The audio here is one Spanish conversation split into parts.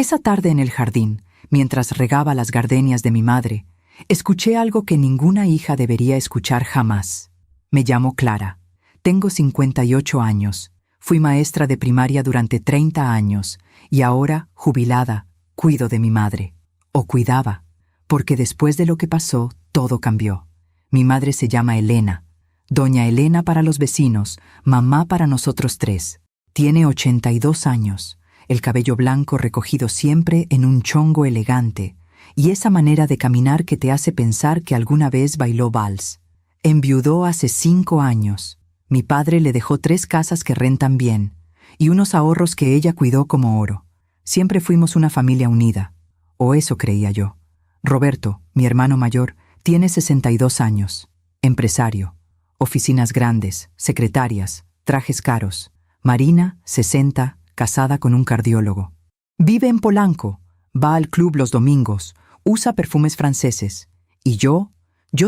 Esa tarde en el jardín, mientras regaba las gardenias de mi madre, escuché algo que ninguna hija debería escuchar jamás. Me llamo Clara. Tengo 58 años. Fui maestra de primaria durante 30 años y ahora, jubilada, cuido de mi madre. O cuidaba, porque después de lo que pasó, todo cambió. Mi madre se llama Elena. Doña Elena para los vecinos, mamá para nosotros tres. Tiene 82 años, el cabello blanco recogido siempre en un chongo elegante, y esa manera de caminar que te hace pensar que alguna vez bailó vals. Enviudó hace 5 años. Mi padre le dejó 3 casas que rentan bien, y unos ahorros que ella cuidó como oro. Siempre fuimos una familia unida, o eso creía yo. Roberto, mi hermano mayor, tiene 62 años, empresario, oficinas grandes, secretarias, trajes caros. Marina, 60, casada con un cardiólogo. Vive en Polanco, va al club los domingos, usa perfumes franceses. Y yo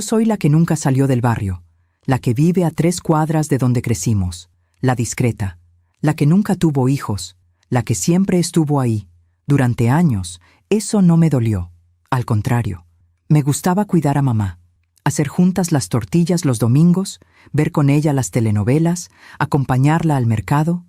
soy la que nunca salió del barrio, la que vive a 3 cuadras de donde crecimos, la discreta, la que nunca tuvo hijos, la que siempre estuvo ahí. Durante años, eso no me dolió. Al contrario, me gustaba cuidar a mamá, hacer juntas las tortillas los domingos, ver con ella las telenovelas, acompañarla al mercado.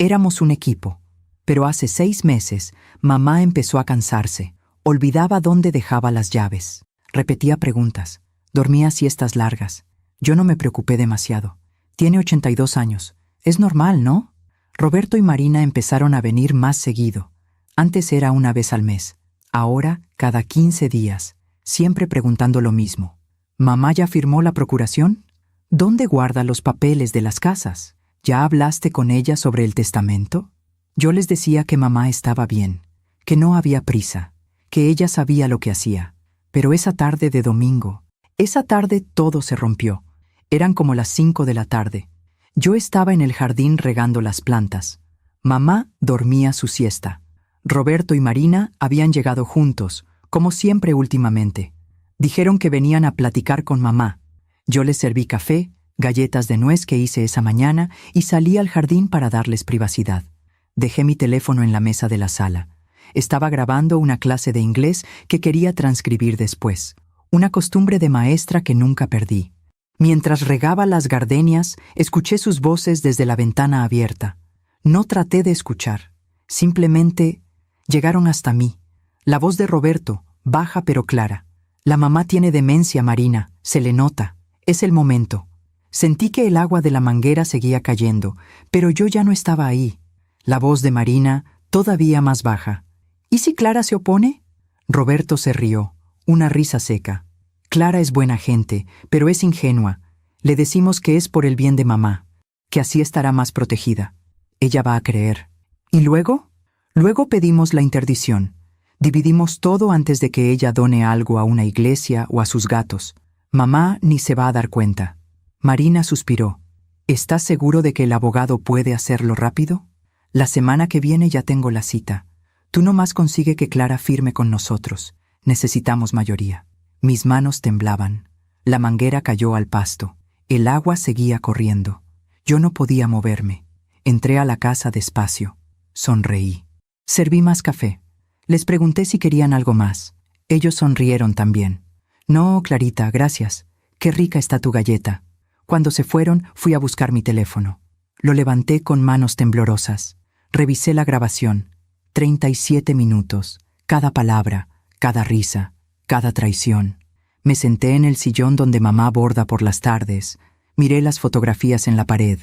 Éramos un equipo. Pero hace 6 meses, mamá empezó a cansarse. Olvidaba dónde dejaba las llaves. Repetía preguntas. Dormía siestas largas. Yo no me preocupé demasiado. Tiene 82 años. Es normal, ¿no? Roberto y Marina empezaron a venir más seguido. Antes era una vez al mes. Ahora, cada 15 días. Siempre preguntando lo mismo. ¿Mamá ya firmó la procuración? ¿Dónde guarda los papeles de las casas? ¿Ya hablaste con ella sobre el testamento? Yo les decía que mamá estaba bien, que no había prisa, que ella sabía lo que hacía. Pero esa tarde de domingo, esa tarde todo se rompió. Eran como las 5 de la tarde. Yo estaba en el jardín regando las plantas. Mamá dormía su siesta. Roberto y Marina habían llegado juntos, como siempre últimamente. Dijeron que venían a platicar con mamá. Yo les serví café, galletas de nuez que hice esa mañana y salí al jardín para darles privacidad. Dejé mi teléfono en la mesa de la sala. Estaba grabando una clase de inglés que quería transcribir después. Una costumbre de maestra que nunca perdí. Mientras regaba las gardenias, escuché sus voces desde la ventana abierta. No traté de escuchar. Simplemente llegaron hasta mí. La voz de Roberto, baja pero clara. La mamá tiene demencia, Marina. Se le nota. Es el momento. Sentí que el agua de la manguera seguía cayendo, pero yo ya no estaba ahí. La voz de Marina, todavía más baja. ¿Y si Clara se opone? Roberto se rió, una risa seca. Clara es buena gente, pero es ingenua. Le decimos que es por el bien de mamá, que así estará más protegida. Ella va a creer. ¿Y luego? Luego pedimos la interdición. Dividimos todo antes de que ella done algo a una iglesia o a sus gatos. Mamá ni se va a dar cuenta. Marina suspiró. ¿Estás seguro de que el abogado puede hacerlo rápido? La semana que viene ya tengo la cita. Tú nomás consigue que Clara firme con nosotros. Necesitamos mayoría. Mis manos temblaban. La manguera cayó al pasto. El agua seguía corriendo. Yo no podía moverme. Entré a la casa despacio. Sonreí. Serví más café. Les pregunté si querían algo más. Ellos sonrieron también. No, Clarita, gracias. Qué rica está tu galleta. Cuando se fueron, fui a buscar mi teléfono. Lo levanté con manos temblorosas. Revisé la grabación. 37 minutos. Cada palabra, cada risa, cada traición. Me senté en el sillón donde mamá borda por las tardes. Miré las fotografías en la pared.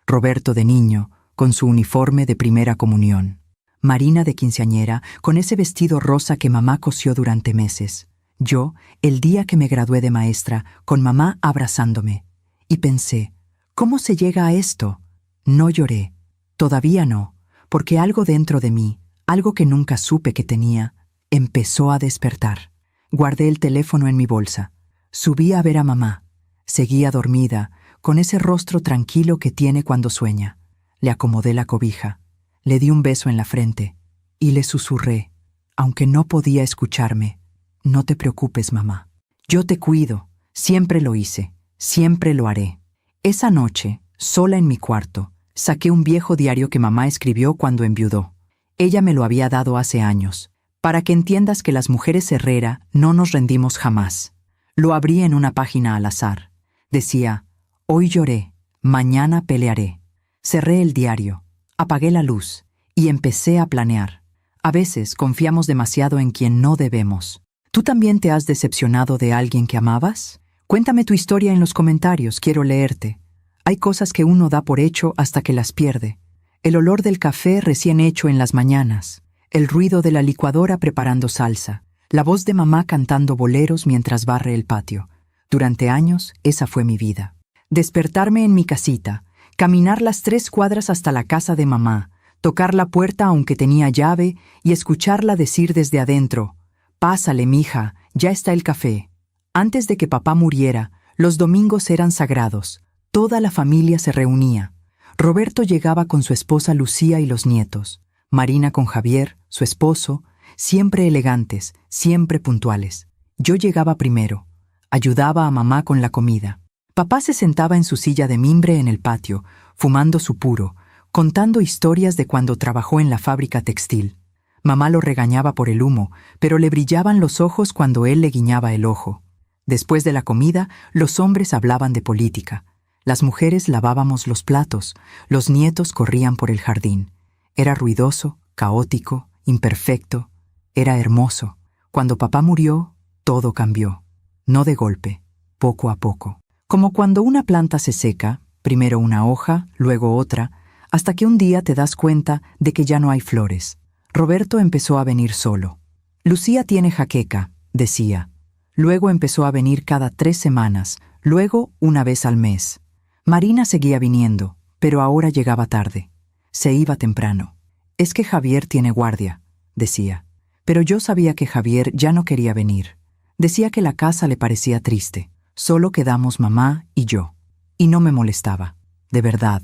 Roberto de niño, con su uniforme de primera comunión. Marina de quinceañera, con ese vestido rosa que mamá cosió durante meses. Yo, el día que me gradué de maestra, con mamá abrazándome. Y pensé, ¿cómo se llega a esto? No lloré. Todavía no, porque algo dentro de mí, algo que nunca supe que tenía, empezó a despertar. Guardé el teléfono en mi bolsa. Subí a ver a mamá. Seguía dormida, con ese rostro tranquilo que tiene cuando sueña. Le acomodé la cobija. Le di un beso en la frente y le susurré, aunque no podía escucharme. No te preocupes, mamá. Yo te cuido. Siempre lo hice. Siempre lo haré. Esa noche, sola en mi cuarto, saqué un viejo diario que mamá escribió cuando enviudó. Ella me lo había dado hace años, para que entiendas que las mujeres Herrera no nos rendimos jamás. Lo abrí en una página al azar. Decía, hoy lloré, mañana pelearé. Cerré el diario, apagué la luz y empecé a planear. A veces confiamos demasiado en quien no debemos. ¿Tú también te has decepcionado de alguien que amabas? Cuéntame tu historia en los comentarios, quiero leerte. Hay cosas que uno da por hecho hasta que las pierde. El olor del café recién hecho en las mañanas, el ruido de la licuadora preparando salsa, la voz de mamá cantando boleros mientras barre el patio. Durante años, esa fue mi vida. Despertarme en mi casita, caminar las 3 cuadras hasta la casa de mamá, tocar la puerta aunque tenía llave y escucharla decir desde adentro, «Pásale, mija, ya está el café». Antes de que papá muriera, los domingos eran sagrados. Toda la familia se reunía. Roberto llegaba con su esposa Lucía y los nietos. Marina con Javier, su esposo, siempre elegantes, siempre puntuales. Yo llegaba primero. Ayudaba a mamá con la comida. Papá se sentaba en su silla de mimbre en el patio, fumando su puro, contando historias de cuando trabajó en la fábrica textil. Mamá lo regañaba por el humo, pero le brillaban los ojos cuando él le guiñaba el ojo. Después de la comida, los hombres hablaban de política. Las mujeres lavábamos los platos, los nietos corrían por el jardín. Era ruidoso, caótico, imperfecto. Era hermoso. Cuando papá murió, todo cambió. No de golpe, poco a poco. Como cuando una planta se seca, primero una hoja, luego otra, hasta que un día te das cuenta de que ya no hay flores. Roberto empezó a venir solo. Lucía tiene jaqueca, decía. Luego empezó a venir cada 3 semanas, luego una vez al mes. Marina seguía viniendo, pero ahora llegaba tarde. Se iba temprano. Es que Javier tiene guardia, decía. Pero yo sabía que Javier ya no quería venir. Decía que la casa le parecía triste. Solo quedamos mamá y yo. Y no me molestaba, de verdad.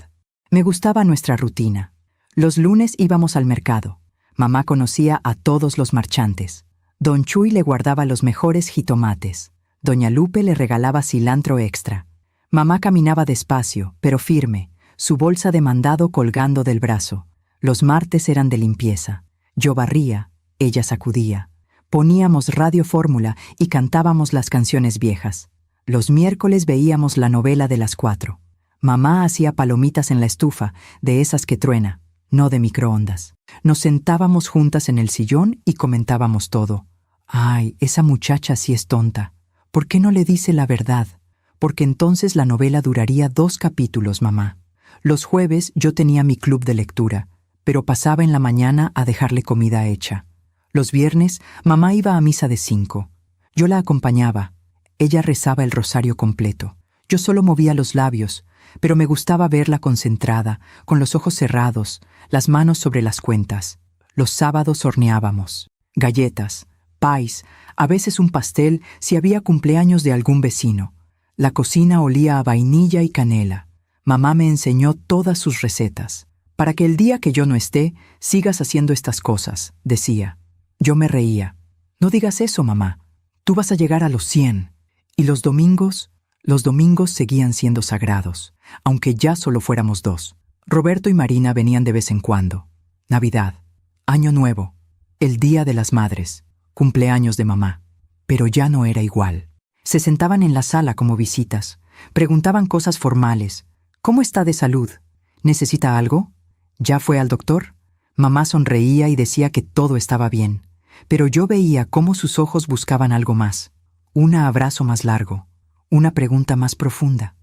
Me gustaba nuestra rutina. Los lunes íbamos al mercado. Mamá conocía a todos los marchantes. Don Chuy le guardaba los mejores jitomates. Doña Lupe le regalaba cilantro extra. Mamá caminaba despacio, pero firme, su bolsa de mandado colgando del brazo. Los martes eran de limpieza. Yo barría, ella sacudía. Poníamos Radio Fórmula y cantábamos las canciones viejas. Los miércoles veíamos la novela de las 4. Mamá hacía palomitas en la estufa, de esas que truena, no de microondas. Nos sentábamos juntas en el sillón y comentábamos todo. Ay, esa muchacha sí es tonta. ¿Por qué no le dice la verdad? Porque entonces la novela duraría 2 capítulos, mamá. Los jueves yo tenía mi club de lectura, pero pasaba en la mañana a dejarle comida hecha. Los viernes, mamá iba a misa de 5. Yo la acompañaba. Ella rezaba el rosario completo. Yo solo movía los labios, pero me gustaba verla concentrada, con los ojos cerrados, las manos sobre las cuentas. Los sábados horneábamos. Galletas, pais, a veces un pastel si había cumpleaños de algún vecino. La cocina olía a vainilla y canela. Mamá me enseñó todas sus recetas. Para que el día que yo no esté, sigas haciendo estas cosas, decía. Yo me reía. No digas eso, mamá. Tú vas a llegar a los 100. Y los domingos seguían siendo sagrados, aunque ya solo fuéramos 2. Roberto y Marina venían de vez en cuando. Navidad, Año Nuevo, el Día de las Madres, cumpleaños de mamá. Pero ya no era igual. Se sentaban en la sala como visitas. Preguntaban cosas formales. ¿Cómo está de salud? ¿Necesita algo? ¿Ya fue al doctor? Mamá sonreía y decía que todo estaba bien. Pero yo veía cómo sus ojos buscaban algo más. Un abrazo más largo. Una pregunta más profunda.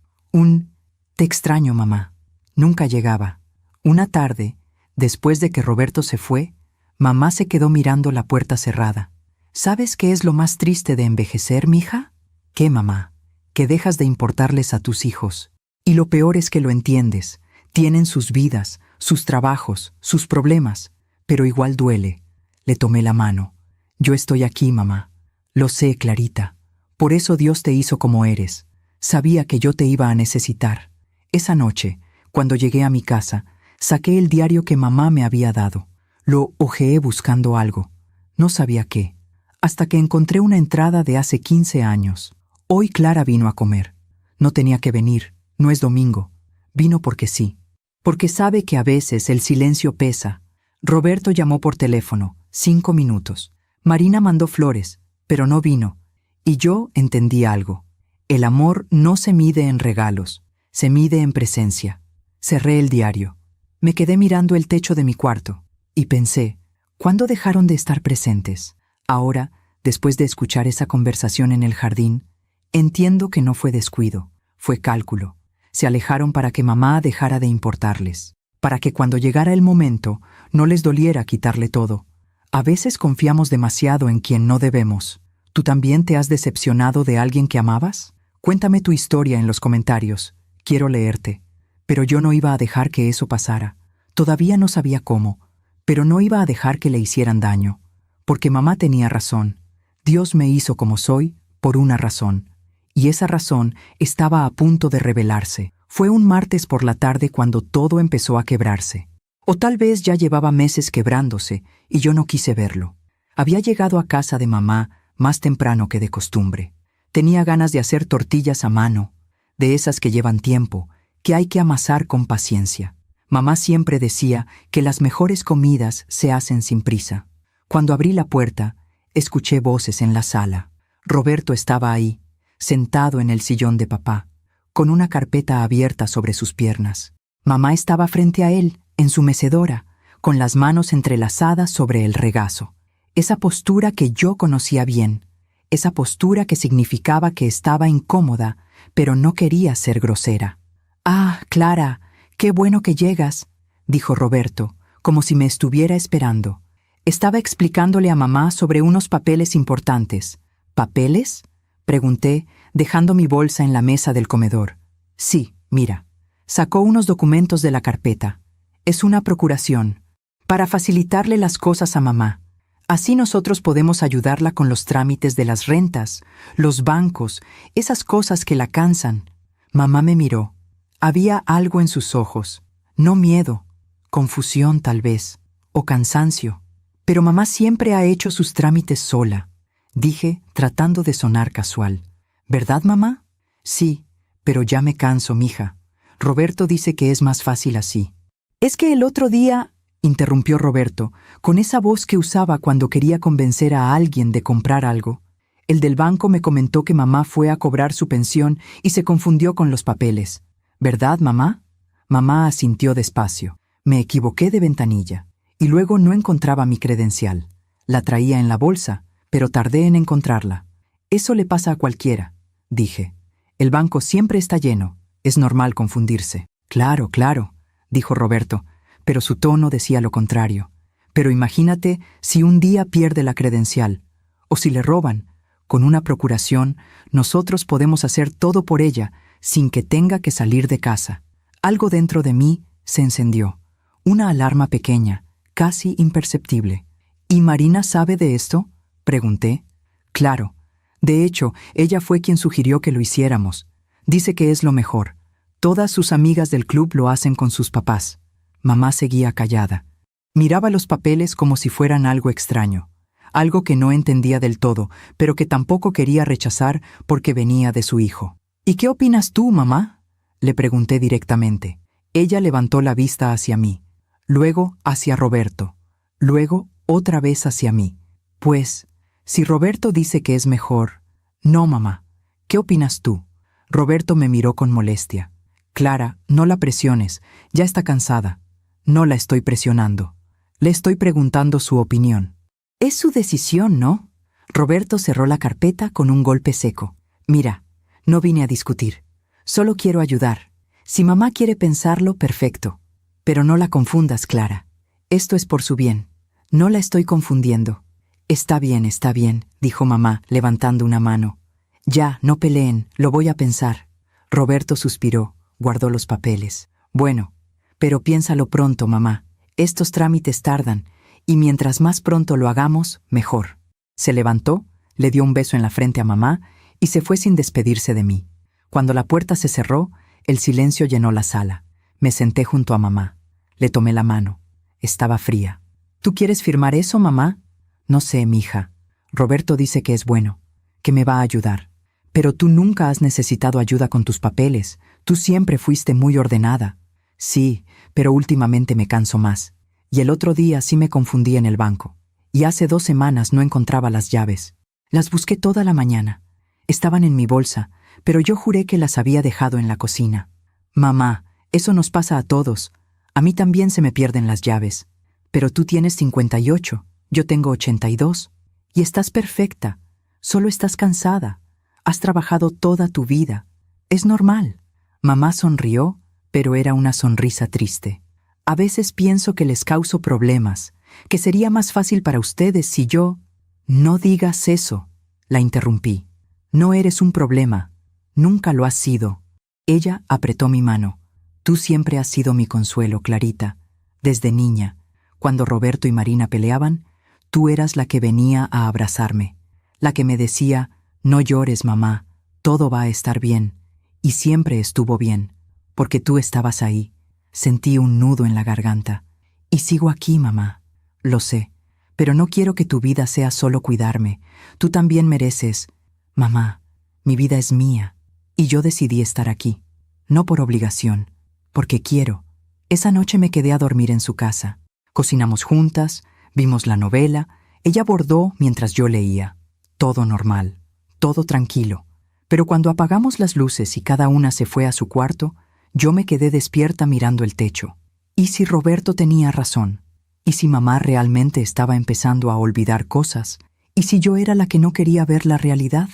«Te extraño, mamá». Nunca llegaba. Una tarde, después de que Roberto se fue, mamá se quedó mirando la puerta cerrada. ¿Sabes qué es lo más triste de envejecer, mija? ¿Qué, mamá? Que dejas de importarles a tus hijos. Y lo peor es que lo entiendes. Tienen sus vidas, sus trabajos, sus problemas. Pero igual duele. Le tomé la mano. Yo estoy aquí, mamá. Lo sé, Clarita. Por eso Dios te hizo como eres. Sabía que yo te iba a necesitar. Esa noche, cuando llegué a mi casa, saqué el diario que mamá me había dado. Lo hojeé buscando algo. No sabía qué. Hasta que encontré una entrada de hace 15 años. Hoy Clara vino a comer. No tenía que venir. No es domingo. Vino porque sí. Porque sabe que a veces el silencio pesa. Roberto llamó por teléfono, 5 minutos. Marina mandó flores, pero no vino. Y yo entendí algo. El amor no se mide en regalos, se mide en presencia. Cerré el diario. Me quedé mirando el techo de mi cuarto y pensé, ¿cuándo dejaron de estar presentes? Ahora, después de escuchar esa conversación en el jardín, entiendo que no fue descuido, fue cálculo. Se alejaron para que mamá dejara de importarles, para que cuando llegara el momento no les doliera quitarle todo. A veces confiamos demasiado en quien no debemos. ¿Tú también te has decepcionado de alguien que amabas? Cuéntame tu historia en los comentarios. Quiero leerte. Pero yo no iba a dejar que eso pasara. Todavía no sabía cómo, pero no iba a dejar que le hicieran daño. Porque mamá tenía razón. Dios me hizo como soy por una razón. Y esa razón estaba a punto de revelarse. Fue un martes por la tarde cuando todo empezó a quebrarse. O tal vez ya llevaba meses quebrándose y yo no quise verlo. Había llegado a casa de mamá más temprano que de costumbre. Tenía ganas de hacer tortillas a mano, de esas que llevan tiempo, que hay que amasar con paciencia. Mamá siempre decía que las mejores comidas se hacen sin prisa. Cuando abrí la puerta, escuché voces en la sala. Roberto estaba ahí, sentado en el sillón de papá, con una carpeta abierta sobre sus piernas. Mamá estaba frente a él, en su mecedora, con las manos entrelazadas sobre el regazo. Esa postura que yo conocía bien, esa postura que significaba que estaba incómoda, pero no quería ser grosera. «Ah, Clara, qué bueno que llegas», dijo Roberto, como si me estuviera esperando. Estaba explicándole a mamá sobre unos papeles importantes. «¿Papeles?», pregunté, dejando mi bolsa en la mesa del comedor. «Sí, mira». Sacó unos documentos de la carpeta. Es una procuración, para facilitarle las cosas a mamá. Así nosotros podemos ayudarla con los trámites de las rentas, los bancos, esas cosas que la cansan. Mamá me miró. Había algo en sus ojos. No miedo, confusión tal vez, o cansancio. Pero mamá siempre ha hecho sus trámites sola. Dije, tratando de sonar casual. ¿Verdad, mamá? Sí, pero ya me canso, mija. Roberto dice que es más fácil así. Es que el otro día, interrumpió Roberto, con esa voz que usaba cuando quería convencer a alguien de comprar algo. El del banco me comentó que mamá fue a cobrar su pensión y se confundió con los papeles. ¿Verdad, mamá? Mamá asintió despacio. Me equivoqué de ventanilla. Y luego no encontraba mi credencial. La traía en la bolsa, pero tardé en encontrarla. Eso le pasa a cualquiera, dije. El banco siempre está lleno. Es normal confundirse. Claro, claro, dijo Roberto, pero su tono decía lo contrario. Pero imagínate si un día pierde la credencial, o si le roban. Con una procuración, nosotros podemos hacer todo por ella sin que tenga que salir de casa. Algo dentro de mí se encendió. Una alarma pequeña, casi imperceptible. ¿Y Marina sabe de esto?, pregunté. Claro. De hecho, ella fue quien sugirió que lo hiciéramos. Dice que es lo mejor. Todas sus amigas del club lo hacen con sus papás. Mamá seguía callada. Miraba los papeles como si fueran algo extraño. Algo que no entendía del todo, pero que tampoco quería rechazar porque venía de su hijo. ¿Y qué opinas tú, mamá?, le pregunté directamente. Ella levantó la vista hacia mí, luego hacia Roberto, luego otra vez hacia mí. Pues, si Roberto dice que es mejor... No, mamá. ¿Qué opinas tú? Roberto me miró con molestia. Clara, no la presiones, ya está cansada. No la estoy presionando. Le estoy preguntando su opinión. Es su decisión, ¿no? Roberto cerró la carpeta con un golpe seco. Mira, no vine a discutir. Solo quiero ayudar. Si mamá quiere pensarlo, perfecto. Pero no la confundas, Clara. Esto es por su bien. No la estoy confundiendo. Está bien, dijo mamá, levantando una mano. Ya, no peleen, lo voy a pensar. Roberto suspiró, guardó los papeles. Bueno, pero piénsalo pronto, mamá. Estos trámites tardan, y mientras más pronto lo hagamos, mejor. Se levantó, le dio un beso en la frente a mamá y se fue sin despedirse de mí. Cuando la puerta se cerró, el silencio llenó la sala. Me senté junto a mamá. Le tomé la mano. Estaba fría. ¿Tú quieres firmar eso, mamá? No sé, mija. Roberto dice que es bueno, que me va a ayudar. Pero tú nunca has necesitado ayuda con tus papeles. Tú siempre fuiste muy ordenada. Sí, pero últimamente me canso más. Y el otro día sí me confundí en el banco. Y hace 2 semanas no encontraba las llaves. Las busqué toda la mañana. Estaban en mi bolsa, pero yo juré que las había dejado en la cocina. Mamá, eso nos pasa a todos. A mí también se me pierden las llaves. Pero tú tienes 58, yo tengo 82. Y estás perfecta. Solo estás cansada. Has trabajado toda tu vida. Es normal. Mamá sonrió, pero era una sonrisa triste. A veces pienso que les causo problemas, que sería más fácil para ustedes si yo... No digas eso, la interrumpí. No eres un problema. Nunca lo has sido. Ella apretó mi mano. Tú siempre has sido mi consuelo, Clarita. Desde niña, cuando Roberto y Marina peleaban, tú eras la que venía a abrazarme, la que me decía, no llores, mamá, todo va a estar bien. Y siempre estuvo bien, porque tú estabas ahí. Sentí un nudo en la garganta. Y sigo aquí, mamá. Lo sé, pero no quiero que tu vida sea solo cuidarme. Tú también mereces... Mamá, mi vida es mía, y yo decidí estar aquí. No por obligación, porque quiero. Esa noche me quedé a dormir en su casa. Cocinamos juntas, vimos la novela, ella bordó mientras yo leía. Todo normal, todo tranquilo. Pero cuando apagamos las luces y cada una se fue a su cuarto, yo me quedé despierta mirando el techo. ¿Y si Roberto tenía razón? ¿Y si mamá realmente estaba empezando a olvidar cosas? ¿Y si yo era la que no quería ver la realidad?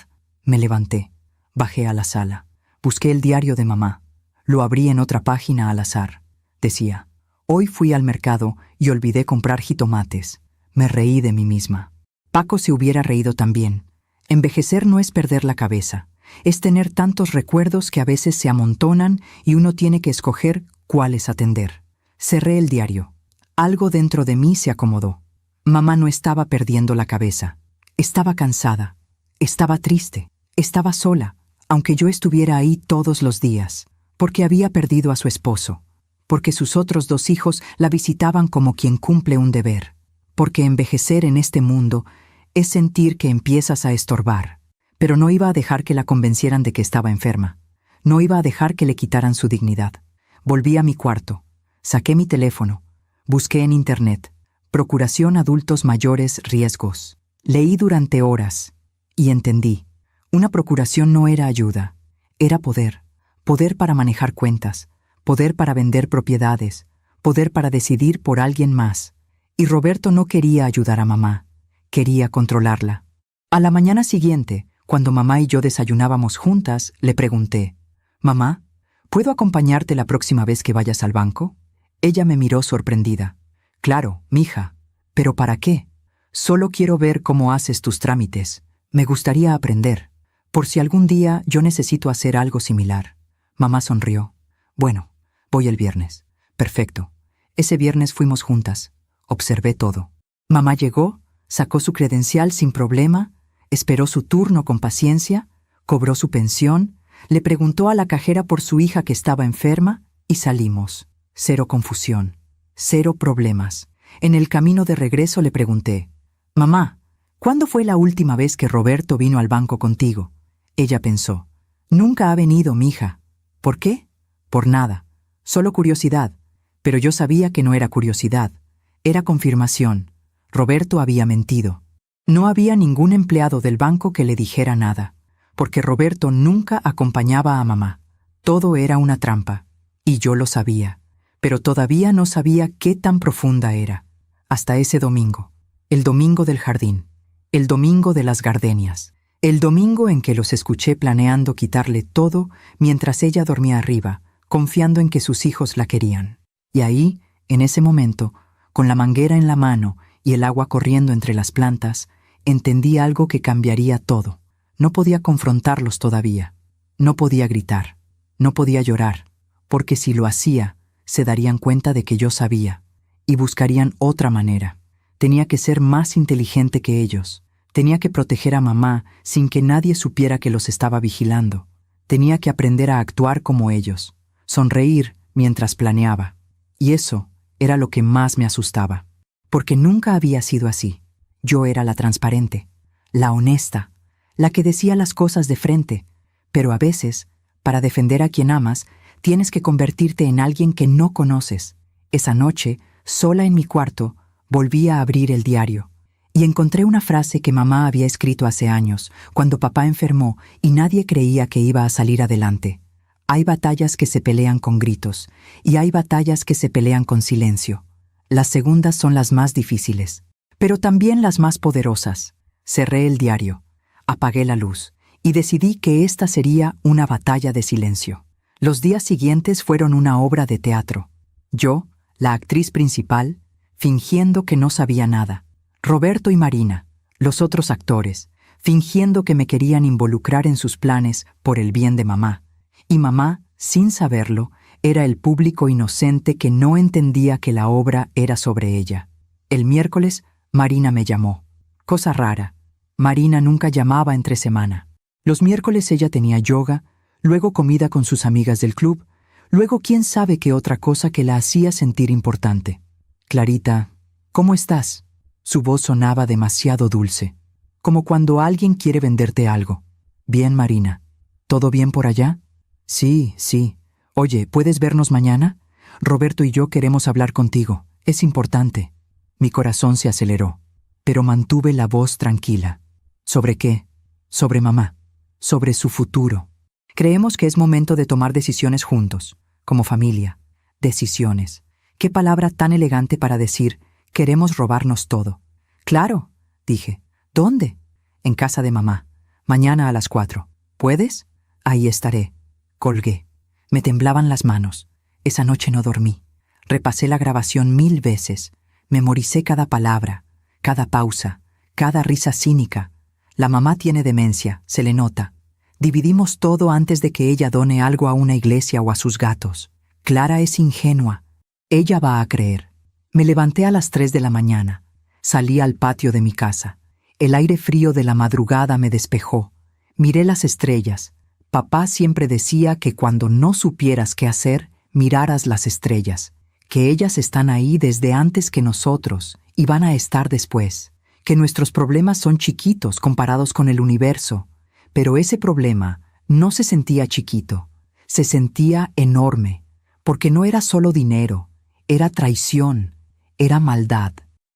Me levanté, bajé a la sala, busqué el diario de mamá. Lo abrí en otra página al azar. Decía, hoy fui al mercado y olvidé comprar jitomates. Me reí de mí misma. Paco se hubiera reído también. Envejecer no es perder la cabeza. Es tener tantos recuerdos que a veces se amontonan y uno tiene que escoger cuáles atender. Cerré el diario. Algo dentro de mí se acomodó. Mamá no estaba perdiendo la cabeza. Estaba cansada. Estaba triste. Estaba sola, aunque yo estuviera ahí todos los días, porque había perdido a su esposo, porque sus otros 2 hijos la visitaban como quien cumple un deber, porque envejecer en este mundo es sentir que empiezas a estorbar. Pero no iba a dejar que la convencieran de que estaba enferma. No iba a dejar que le quitaran su dignidad. Volví a mi cuarto. Saqué mi teléfono. Busqué en internet. Procuración Adultos Mayores Riesgos. Leí durante horas. Y entendí. Una procuración no era ayuda. Era poder. Poder para manejar cuentas. Poder para vender propiedades. Poder para decidir por alguien más. Y Roberto no quería ayudar a mamá. Quería controlarla. A la mañana siguiente, cuando mamá y yo desayunábamos juntas, le pregunté, «Mamá, ¿puedo acompañarte la próxima vez que vayas al banco?» Ella me miró sorprendida. «Claro, mija. ¿Pero para qué? Solo quiero ver cómo haces tus trámites. Me gustaría aprender. Por si algún día yo necesito hacer algo similar». Mamá sonrió. «Bueno, voy el viernes». «Perfecto». Ese viernes fuimos juntas. Observé todo. Mamá llegó, sacó su credencial sin problema, esperó su turno con paciencia, cobró su pensión, le preguntó a la cajera por su hija que estaba enferma y salimos. 0 confusión, 0 problemas. En el camino de regreso le pregunté, «Mamá, ¿cuándo fue la última vez que Roberto vino al banco contigo?» Ella pensó, «Nunca ha venido, mija». «¿Por qué?» «Por nada. Solo curiosidad». Pero yo sabía que no era curiosidad. Era confirmación. Roberto había mentido. No había ningún empleado del banco que le dijera nada, porque Roberto nunca acompañaba a mamá. Todo era una trampa. Y yo lo sabía. Pero todavía no sabía qué tan profunda era. Hasta ese domingo. El domingo del jardín. El domingo de las gardenias. El domingo en que los escuché planeando quitarle todo mientras ella dormía arriba, confiando en que sus hijos la querían. Y ahí, en ese momento, con la manguera en la mano y el agua corriendo entre las plantas, entendí algo que cambiaría todo. No podía confrontarlos todavía. No podía gritar. No podía llorar, porque si lo hacía, se darían cuenta de que yo sabía, y buscarían otra manera. Tenía que ser más inteligente que ellos. Tenía que proteger a mamá sin que nadie supiera que los estaba vigilando. Tenía que aprender a actuar como ellos, sonreír mientras planeaba. Y eso era lo que más me asustaba, porque nunca había sido así. Yo era la transparente, la honesta, la que decía las cosas de frente, pero a veces, para defender a quien amas, tienes que convertirte en alguien que no conoces. Esa noche, sola en mi cuarto, volví a abrir el diario y encontré una frase que mamá había escrito hace años, cuando papá enfermó y nadie creía que iba a salir adelante. Hay batallas que se pelean con gritos y hay batallas que se pelean con silencio. Las segundas son las más difíciles, pero también las más poderosas. Cerré el diario, apagué la luz y decidí que esta sería una batalla de silencio. Los días siguientes fueron una obra de teatro. Yo, la actriz principal, fingiendo que no sabía nada. Roberto y Marina, los otros actores, fingiendo que me querían involucrar en sus planes por el bien de mamá. Y mamá, sin saberlo, era el público inocente que no entendía que la obra era sobre ella. El miércoles, Marina me llamó. Cosa rara. Marina nunca llamaba entre semana. Los miércoles ella tenía yoga, luego comida con sus amigas del club, luego quién sabe qué otra cosa que la hacía sentir importante. Clarita, ¿cómo estás? Su voz sonaba demasiado dulce, como cuando alguien quiere venderte algo. Bien, Marina. ¿Todo bien por allá? Sí, sí. Oye, ¿puedes vernos mañana? Roberto y yo queremos hablar contigo. Es importante. Mi corazón se aceleró, pero mantuve la voz tranquila. ¿Sobre qué? Sobre mamá. Sobre su futuro. Creemos que es momento de tomar decisiones juntos, como familia. Decisiones. Qué palabra tan elegante para decir, queremos robarnos todo. Claro, dije. ¿Dónde? En casa de mamá. Mañana a las 4. ¿Puedes? Ahí estaré. Colgué. Me temblaban las manos. Esa noche no dormí. Repasé la grabación 1000 veces. Memoricé cada palabra, cada pausa, cada risa cínica. La mamá tiene demencia, se le nota. Dividimos todo antes de que ella done algo a una iglesia o a sus gatos. Clara es ingenua. Ella va a creer. Me levanté a las 3 de la mañana. Salí al patio de mi casa. El aire frío de la madrugada me despejó. Miré las estrellas. Papá siempre decía que cuando no supieras qué hacer, miraras las estrellas, que ellas están ahí desde antes que nosotros y van a estar después, que nuestros problemas son chiquitos comparados con el universo, pero ese problema no se sentía chiquito, se sentía enorme, porque no era solo dinero, era traición, era maldad.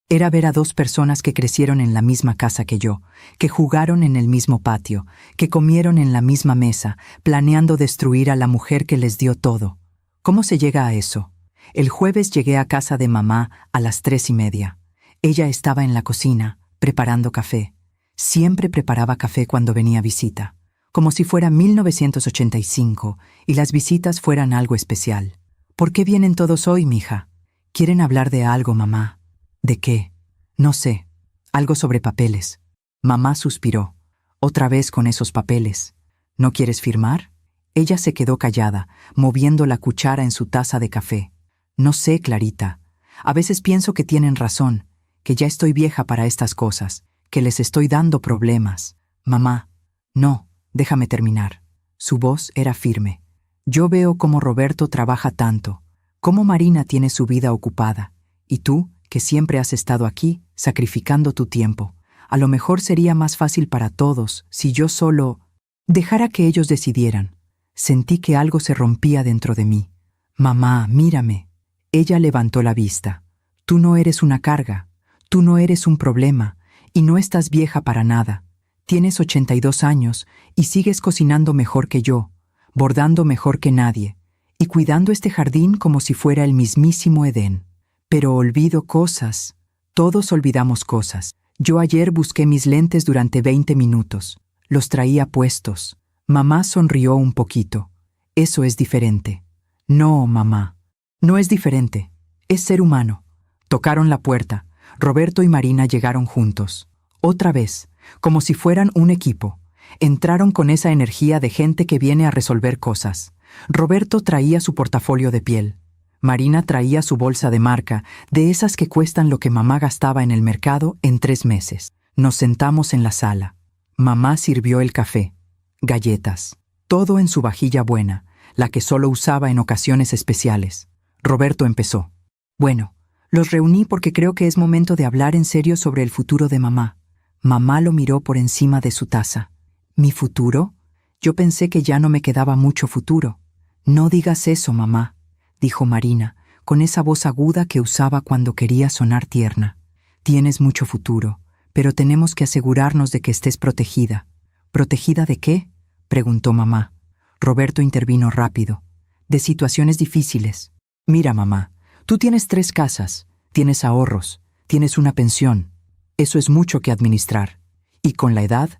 Era ver a 2 personas que crecieron en la misma casa que yo, que jugaron en el mismo patio, que comieron en la misma mesa, planeando destruir a la mujer que les dio todo. ¿Cómo se llega a eso? El jueves llegué a casa de mamá a las 3:30. Ella estaba en la cocina, preparando café. Siempre preparaba café cuando venía visita, como si fuera 1985 y las visitas fueran algo especial. ¿Por qué vienen todos hoy, mija? ¿Quieren hablar de algo, mamá? ¿De qué? No sé. Algo sobre papeles. Mamá suspiró. Otra vez con esos papeles. ¿No quieres firmar? Ella se quedó callada, moviendo la cuchara en su taza de café. No sé, Clarita. A veces pienso que tienen razón, que ya estoy vieja para estas cosas, que les estoy dando problemas. Mamá, no, déjame terminar. Su voz era firme. Yo veo cómo Roberto trabaja tanto, cómo Marina tiene su vida ocupada, y tú, que siempre has estado aquí, sacrificando tu tiempo. A lo mejor sería más fácil para todos si yo solo dejara que ellos decidieran. Sentí que algo se rompía dentro de mí. Mamá, mírame. Ella levantó la vista. Tú no eres una carga, tú no eres un problema, y no estás vieja para nada. Tienes 82 años y sigues cocinando mejor que yo, bordando mejor que nadie, y cuidando este jardín como si fuera el mismísimo Edén. Pero olvido cosas. Todos olvidamos cosas. Yo ayer busqué mis lentes durante 20 minutos. Los traía puestos. Mamá sonrió un poquito. Eso es diferente. No, mamá. No es diferente. Es ser humano. Tocaron la puerta. Roberto y Marina llegaron juntos. Otra vez, como si fueran un equipo. Entraron con esa energía de gente que viene a resolver cosas. Roberto traía su portafolio de piel. Marina traía su bolsa de marca, de esas que cuestan lo que mamá gastaba en el mercado en 3 meses. Nos sentamos en la sala. Mamá sirvió el café, galletas, todo en su vajilla buena, la que solo usaba en ocasiones especiales. Roberto empezó. Bueno, los reuní porque creo que es momento de hablar en serio sobre el futuro de mamá. Mamá lo miró por encima de su taza. ¿Mi futuro? Yo pensé que ya no me quedaba mucho futuro. No digas eso, mamá, dijo Marina, con esa voz aguda que usaba cuando quería sonar tierna. Tienes mucho futuro, pero tenemos que asegurarnos de que estés protegida. ¿Protegida de qué?, preguntó mamá. Roberto intervino rápido. De situaciones difíciles. Mira, mamá, tú tienes 3 casas, tienes ahorros, tienes una pensión. Eso es mucho que administrar. Y con la edad,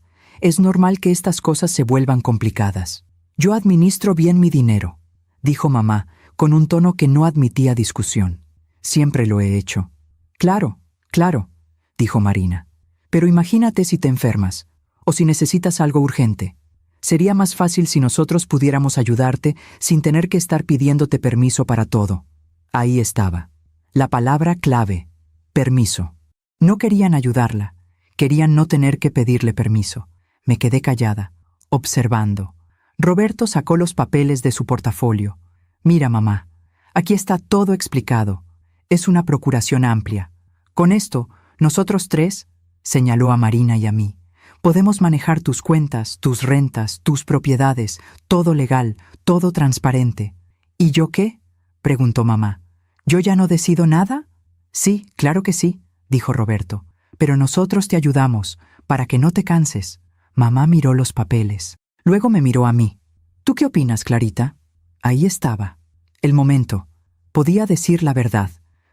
es normal que estas cosas se vuelvan complicadas. Yo administro bien mi dinero, dijo mamá, con un tono que no admitía discusión. Siempre lo he hecho. Claro, claro, dijo Marina. Pero imagínate si te enfermas, o si necesitas algo urgente. Sería más fácil si nosotros pudiéramos ayudarte sin tener que estar pidiéndote permiso para todo. Ahí estaba. La palabra clave: permiso. No querían ayudarla. Querían no tener que pedirle permiso. Me quedé callada, observando. Roberto sacó los papeles de su portafolio. Mira, mamá, aquí está todo explicado. Es una procuración amplia. Con esto, nosotros 3, señaló a Marina y a mí, podemos manejar tus cuentas, tus rentas, tus propiedades, todo legal, todo transparente. ¿Y yo qué?, preguntó mamá. ¿Yo ya no decido nada? Sí, claro que sí, dijo Roberto. Pero nosotros te ayudamos, para que no te canses. Mamá miró los papeles. Luego me miró a mí. ¿Tú qué opinas, Clarita? Ahí estaba. El momento. Podía decir la verdad.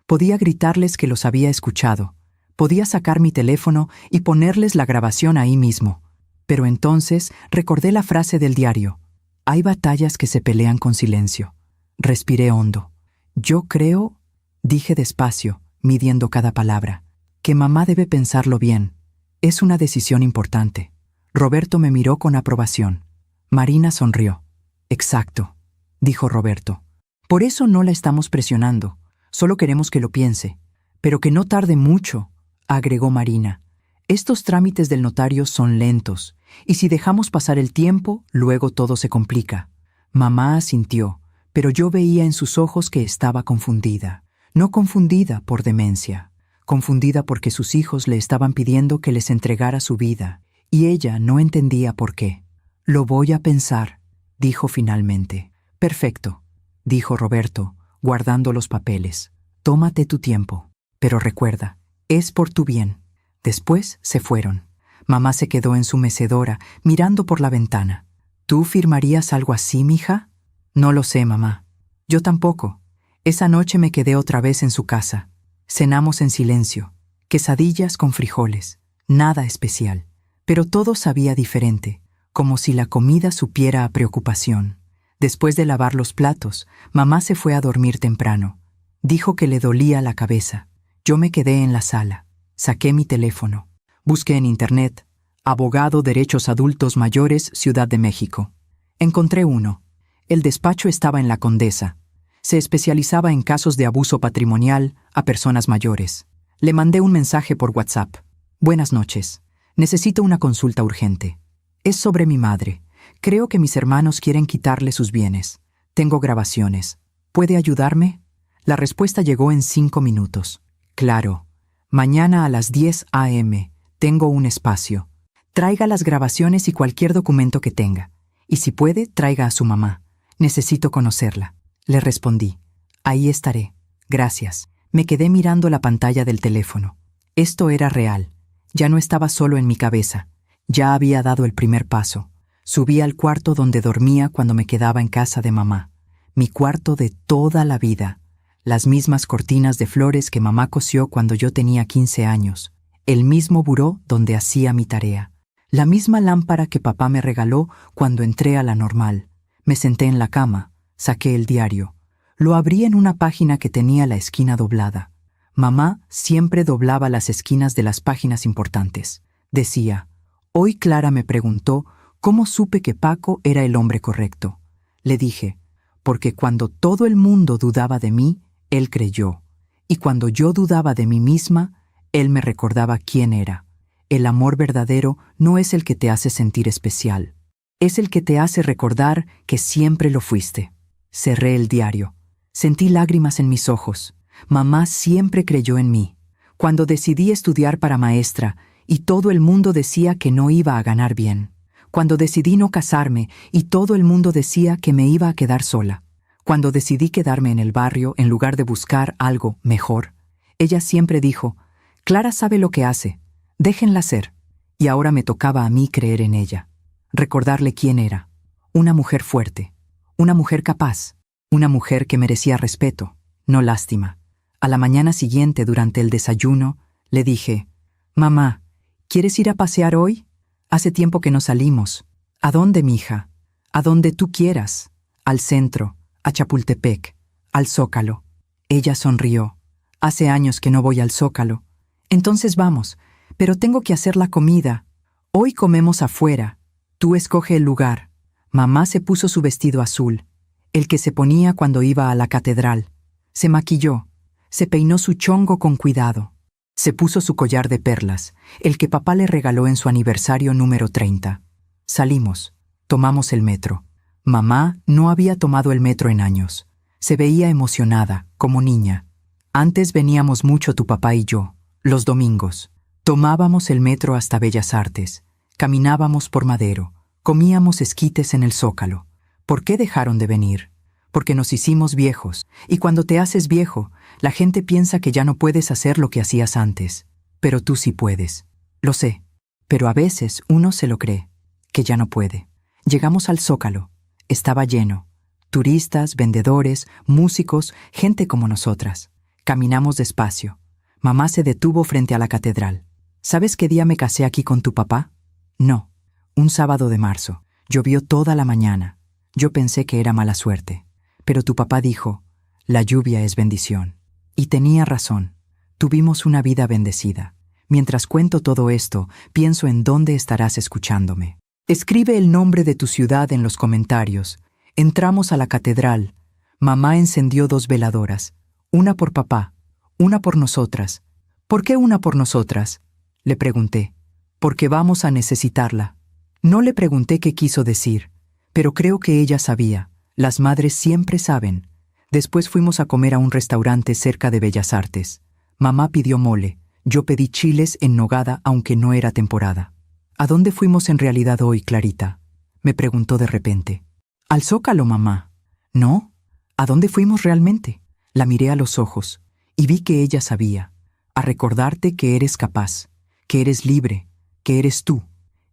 Podía gritarles que los había escuchado. Podía sacar mi teléfono y ponerles la grabación ahí mismo. Pero entonces recordé la frase del diario. Hay batallas que se pelean con silencio. Respiré hondo. Yo creo, dije despacio, midiendo cada palabra, que mamá debe pensarlo bien. Es una decisión importante. Roberto me miró con aprobación. Marina sonrió. Exacto, dijo Roberto. Por eso no la estamos presionando. Solo queremos que lo piense. Pero que no tarde mucho, agregó Marina. Estos trámites del notario son lentos, y si dejamos pasar el tiempo, luego todo se complica. Mamá asintió, pero yo veía en sus ojos que estaba confundida. No confundida por demencia, confundida porque sus hijos le estaban pidiendo que les entregara su vida, y ella no entendía por qué. Lo voy a pensar, dijo finalmente. Perfecto, dijo Roberto, guardando los papeles. Tómate tu tiempo, pero recuerda, es por tu bien. Después se fueron. Mamá se quedó en su mecedora, mirando por la ventana. ¿Tú firmarías algo así, mija? No lo sé, mamá. Yo tampoco. Esa noche me quedé otra vez en su casa. Cenamos en silencio. Quesadillas con frijoles. Nada especial. Pero todo sabía diferente, como si la comida supiera a preocupación. Después de lavar los platos, mamá se fue a dormir temprano. Dijo que le dolía la cabeza. Yo me quedé en la sala. Saqué mi teléfono. Busqué en internet: Abogado Derechos Adultos Mayores, Ciudad de México. Encontré uno. El despacho estaba en La Condesa. Se especializaba en casos de abuso patrimonial a personas mayores. Le mandé un mensaje por WhatsApp. Buenas noches. Necesito una consulta urgente. Es sobre mi madre. Creo que mis hermanos quieren quitarle sus bienes. Tengo grabaciones. ¿Puede ayudarme? La respuesta llegó en 5 minutos. Claro. Mañana a las 10 a.m. Tengo un espacio. Traiga las grabaciones y cualquier documento que tenga. Y si puede, traiga a su mamá. Necesito conocerla. Le respondí. Ahí estaré. Gracias. Me quedé mirando la pantalla del teléfono. Esto era real. Ya no estaba solo en mi cabeza. Ya había dado el primer paso. Subí al cuarto donde dormía cuando me quedaba en casa de mamá. Mi cuarto de toda la vida. Las mismas cortinas de flores que mamá cosió cuando yo tenía 15 años. El mismo buró donde hacía mi tarea. La misma lámpara que papá me regaló cuando entré a la normal. Me senté en la cama, saqué el diario. Lo abrí en una página que tenía la esquina doblada. Mamá siempre doblaba las esquinas de las páginas importantes. Decía: hoy Clara me preguntó cómo supe que Paco era el hombre correcto. Le dije: porque cuando todo el mundo dudaba de mí, él creyó. Y cuando yo dudaba de mí misma, él me recordaba quién era. El amor verdadero no es el que te hace sentir especial. Es el que te hace recordar que siempre lo fuiste. Cerré el diario. Sentí lágrimas en mis ojos. Mamá siempre creyó en mí. Cuando decidí estudiar para maestra y todo el mundo decía que no iba a ganar bien. Cuando decidí no casarme y todo el mundo decía que me iba a quedar sola. Cuando decidí quedarme en el barrio en lugar de buscar algo mejor, ella siempre dijo, Clara sabe lo que hace, déjenla ser. Y ahora me tocaba a mí creer en ella, recordarle quién era. Una mujer fuerte, una mujer capaz, una mujer que merecía respeto, no lástima. A la mañana siguiente, durante el desayuno, le dije, «Mamá, ¿quieres ir a pasear hoy? Hace tiempo que no salimos. ¿A dónde, mija? A donde tú quieras. Al centro, a Chapultepec, al Zócalo». Ella sonrió. «Hace años que no voy al Zócalo. Entonces vamos, pero tengo que hacer la comida. Hoy comemos afuera. Tú escoge el lugar». Mamá se puso su vestido azul, el que se ponía cuando iba a la catedral. Se maquilló, se peinó su chongo con cuidado. Se puso su collar de perlas, el que papá le regaló en su aniversario número 30. Salimos, tomamos el metro. Mamá no había tomado el metro en años. Se veía emocionada, como niña. Antes veníamos mucho tu papá y yo, los domingos. Tomábamos el metro hasta Bellas Artes, caminábamos por Madero, comíamos esquites en el Zócalo. ¿Por qué dejaron de venir? Porque nos hicimos viejos, y cuando te haces viejo, la gente piensa que ya no puedes hacer lo que hacías antes. Pero tú sí puedes. Lo sé, pero a veces uno se lo cree, que ya no puede. Llegamos al Zócalo. Estaba lleno. Turistas, vendedores, músicos, gente como nosotras. Caminamos despacio. Mamá se detuvo frente a la catedral. ¿Sabes qué día me casé aquí con tu papá? No. Un sábado de marzo. Llovió toda la mañana. Yo pensé que era mala suerte. Pero tu papá dijo, la lluvia es bendición. Y tenía razón. Tuvimos una vida bendecida. Mientras cuento todo esto, pienso en dónde estarás escuchándome. Escribe el nombre de tu ciudad en los comentarios. Entramos a la catedral. Mamá encendió 2 veladoras. Una por papá, una por nosotras. ¿Por qué una por nosotras? Le pregunté. Porque vamos a necesitarla. No le pregunté qué quiso decir, pero creo que ella sabía. Las madres siempre saben. Después fuimos a comer a un restaurante cerca de Bellas Artes. Mamá pidió mole. Yo pedí chiles en nogada, aunque no era temporada. ¿A dónde fuimos en realidad hoy, Clarita?, me preguntó de repente. Al Zócalo, mamá. ¿No? ¿A dónde fuimos realmente? La miré a los ojos y vi que ella sabía. A recordarte que eres capaz, que eres libre, que eres tú.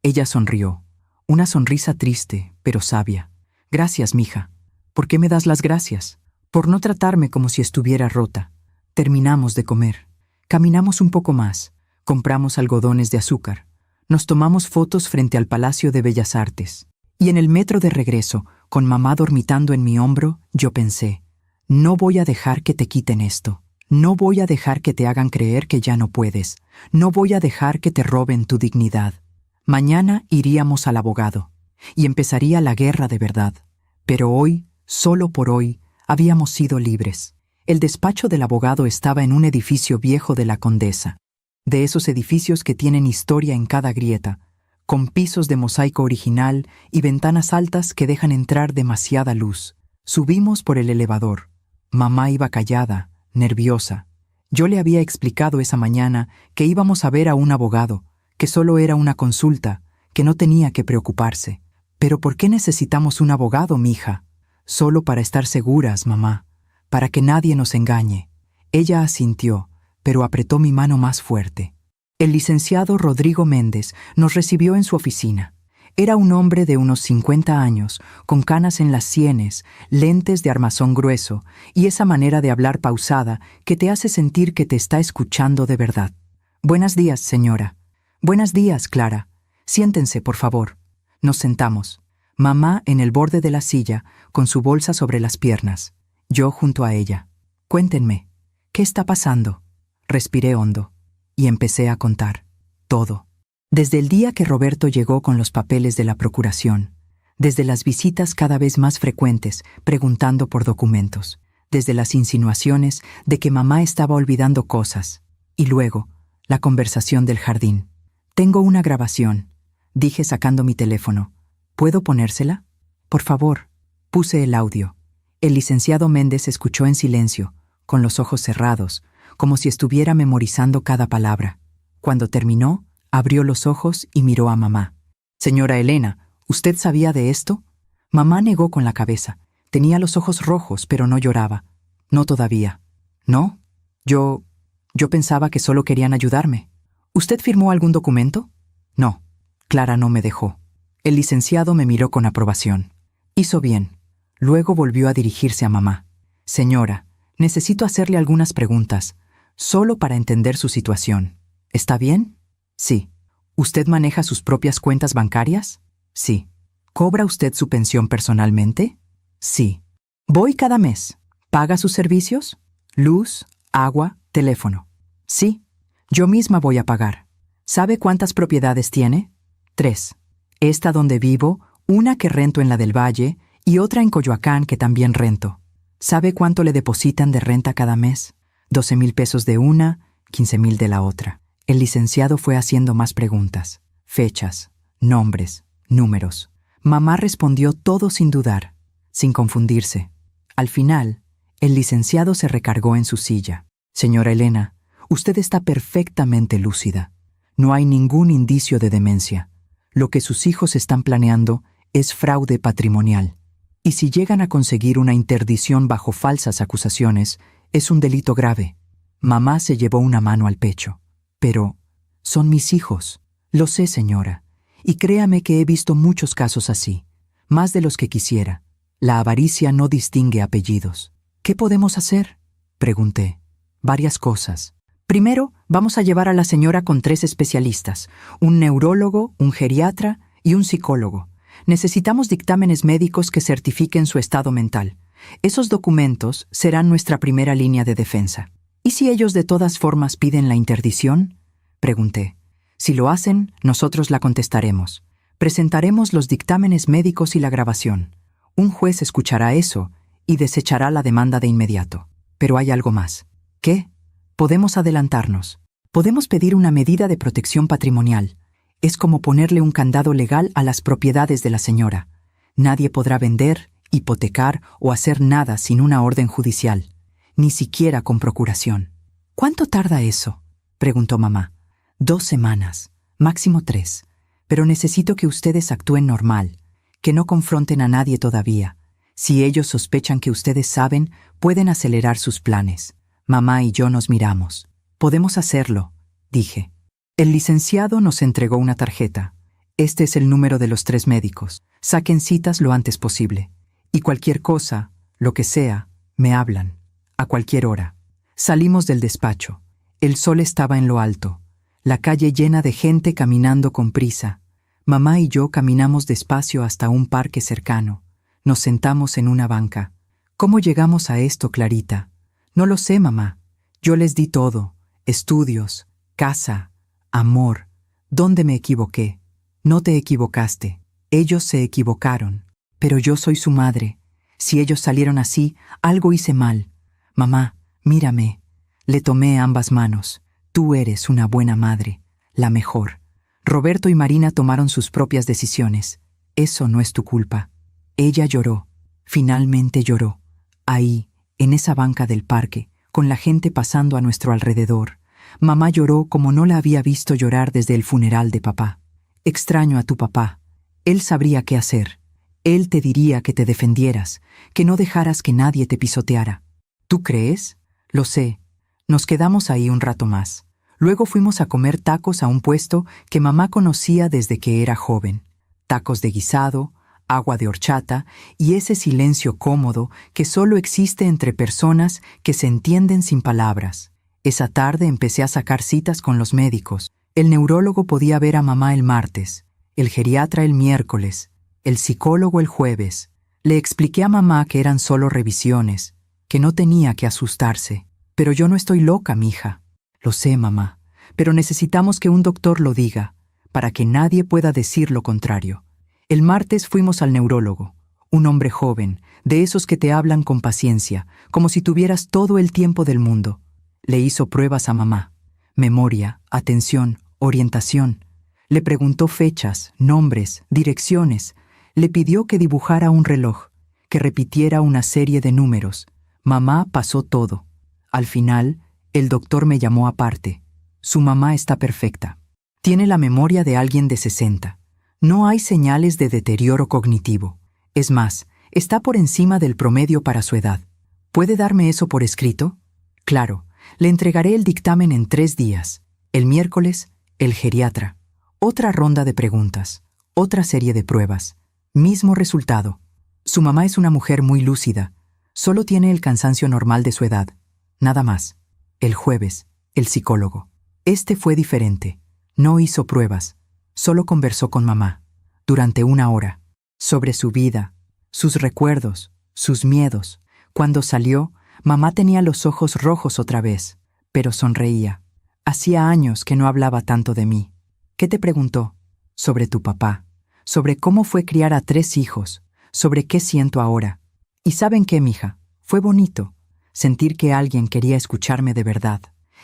Ella sonrió. Una sonrisa triste, pero sabia. Gracias, mija. ¿Por qué me das las gracias? Por no tratarme como si estuviera rota. Terminamos de comer. Caminamos un poco más. Compramos algodones de azúcar. Nos tomamos fotos frente al Palacio de Bellas Artes. Y en el metro de regreso, con mamá dormitando en mi hombro, yo pensé, no voy a dejar que te quiten esto. No voy a dejar que te hagan creer que ya no puedes. No voy a dejar que te roben tu dignidad. Mañana iríamos al abogado. Y empezaría la guerra de verdad. Pero hoy, solo por hoy, habíamos sido libres. El despacho del abogado estaba en un edificio viejo de la Condesa. De esos edificios que tienen historia en cada grieta, con pisos de mosaico original y ventanas altas que dejan entrar demasiada luz. Subimos por el elevador. Mamá iba callada, nerviosa. Yo le había explicado esa mañana que íbamos a ver a un abogado, que solo era una consulta, que no tenía que preocuparse. ¿Pero por qué necesitamos un abogado, mija? Solo para estar seguras, mamá, para que nadie nos engañe. Ella asintió, pero apretó mi mano más fuerte. El licenciado Rodrigo Méndez nos recibió en su oficina. Era un hombre de unos 50 años, con canas en las sienes, lentes de armazón grueso y esa manera de hablar pausada que te hace sentir que te está escuchando de verdad. «Buenos días, señora». «Buenos días, Clara. Siéntense, por favor». Nos sentamos. Mamá en el borde de la silla, con su bolsa sobre las piernas. Yo junto a ella. «Cuéntenme, ¿qué está pasando?» Respiré hondo y empecé a contar. Todo. Desde el día que Roberto llegó con los papeles de la procuración, desde las visitas cada vez más frecuentes preguntando por documentos, desde las insinuaciones de que mamá estaba olvidando cosas, y luego la conversación del jardín. «Tengo una grabación», dije sacando mi teléfono. «¿Puedo ponérsela?» «Por favor». Puse el audio. El licenciado Méndez escuchó en silencio, con los ojos cerrados, como si estuviera memorizando cada palabra. Cuando terminó, abrió los ojos y miró a mamá. «Señora Elena, ¿usted sabía de esto?» Mamá negó con la cabeza. Tenía los ojos rojos, pero no lloraba. No todavía. ¿No? Yo pensaba que solo querían ayudarme. ¿Usted firmó algún documento? No. Clara no me dejó. El licenciado me miró con aprobación. Hizo bien. Luego volvió a dirigirse a mamá. Señora, necesito hacerle algunas preguntas, solo para entender su situación. ¿Está bien? Sí. ¿Usted maneja sus propias cuentas bancarias? Sí. ¿Cobra usted su pensión personalmente? Sí. ¿Voy cada mes? ¿Paga sus servicios? Luz, agua, teléfono. Sí. Yo misma voy a pagar. ¿Sabe cuántas propiedades tiene? 3. Esta donde vivo, una que rento en la del Valle y otra en Coyoacán que también rento. ¿Sabe cuánto le depositan de renta cada mes? 12,000 pesos de una, 15,000 de la otra. El licenciado fue haciendo más preguntas. Fechas, nombres, números. Mamá respondió todo sin dudar, sin confundirse. Al final, el licenciado se recargó en su silla. Señora Elena, usted está perfectamente lúcida. No hay ningún indicio de demencia. Lo que sus hijos están planeando es fraude patrimonial. Y si llegan a conseguir una interdición bajo falsas acusaciones, es un delito grave. Mamá se llevó una mano al pecho. Pero son mis hijos. Lo sé, señora. Y créame que he visto muchos casos así, más de los que quisiera. La avaricia no distingue apellidos. ¿Qué podemos hacer?, pregunté. Varias cosas. Primero, vamos a llevar a la señora con 3 especialistas, un neurólogo, un geriatra y un psicólogo. Necesitamos dictámenes médicos que certifiquen su estado mental. Esos documentos serán nuestra primera línea de defensa. ¿Y si ellos de todas formas piden la interdición?, pregunté. Si lo hacen, nosotros la contestaremos. Presentaremos los dictámenes médicos y la grabación. Un juez escuchará eso y desechará la demanda de inmediato. Pero hay algo más. ¿Qué? Podemos adelantarnos. Podemos pedir una medida de protección patrimonial. Es como ponerle un candado legal a las propiedades de la señora. Nadie podrá vender, hipotecar o hacer nada sin una orden judicial, ni siquiera con procuración. ¿Cuánto tarda eso?, preguntó mamá. 2 semanas, máximo 3. Pero necesito que ustedes actúen normal, que no confronten a nadie todavía. Si ellos sospechan que ustedes saben, pueden acelerar sus planes. Mamá y yo nos miramos. Podemos hacerlo, dije. El licenciado nos entregó una tarjeta. Este es el número de los 3 médicos. Saquen citas lo antes posible. Y cualquier cosa, lo que sea, me hablan. A cualquier hora. Salimos del despacho. El sol estaba en lo alto. La calle llena de gente caminando con prisa. Mamá y yo caminamos despacio hasta un parque cercano. Nos sentamos en una banca. ¿Cómo llegamos a esto, Clarita? No lo sé, mamá. Yo les di todo. Estudios, casa, amor. ¿Dónde me equivoqué? No te equivocaste. Ellos se equivocaron. Pero yo soy su madre. Si ellos salieron así, algo hice mal. Mamá, mírame. Le tomé ambas manos. Tú eres una buena madre, la mejor. Roberto y Marina tomaron sus propias decisiones. Eso no es tu culpa. Ella lloró. Finalmente lloró. Ahí, en esa banca del parque, con la gente pasando a nuestro alrededor. Mamá lloró como no la había visto llorar desde el funeral de papá. Extraño a tu papá. Él sabría qué hacer. Él te diría que te defendieras, que no dejaras que nadie te pisoteara. ¿Tú crees? Lo sé. Nos quedamos ahí un rato más. Luego fuimos a comer tacos a un puesto que mamá conocía desde que era joven. Tacos de guisado, agua de horchata y ese silencio cómodo que solo existe entre personas que se entienden sin palabras. Esa tarde empecé a sacar citas con los médicos. El neurólogo podía ver a mamá el martes, el geriatra el miércoles, el psicólogo el jueves. Le expliqué a mamá que eran solo revisiones, que no tenía que asustarse. Pero yo no estoy loca, mija. Lo sé, mamá, pero necesitamos que un doctor lo diga, para que nadie pueda decir lo contrario. El martes fuimos al neurólogo, un hombre joven, de esos que te hablan con paciencia, como si tuvieras todo el tiempo del mundo. Le hizo pruebas a mamá. Memoria, atención, orientación. Le preguntó fechas, nombres, direcciones. Le pidió que dibujara un reloj, que repitiera una serie de números. Mamá pasó todo. Al final, el doctor me llamó aparte. Su mamá está perfecta. Tiene la memoria de alguien de 60. No hay señales de deterioro cognitivo. Es más, Está por encima del promedio para su edad. ¿Puede darme eso por escrito? Claro, le entregaré el dictamen en 3 días. El miércoles, el geriatra. Otra ronda de preguntas, otra serie de pruebas. Mismo resultado. Su mamá es una mujer muy lúcida. Solo tiene el cansancio normal de su edad. Nada más. El jueves, el psicólogo. Este fue diferente. No hizo pruebas. Solo conversó con mamá. Durante 1 hora. Sobre su vida, sus recuerdos, sus miedos. Cuando salió, mamá tenía los ojos rojos otra vez, pero sonreía. Hacía años que no hablaba tanto de mí. ¿Qué te preguntó? Sobre tu papá, sobre cómo fue criar a 3 hijos, sobre qué siento ahora. ¿Y saben qué, mija? Fue bonito sentir que alguien quería escucharme de verdad.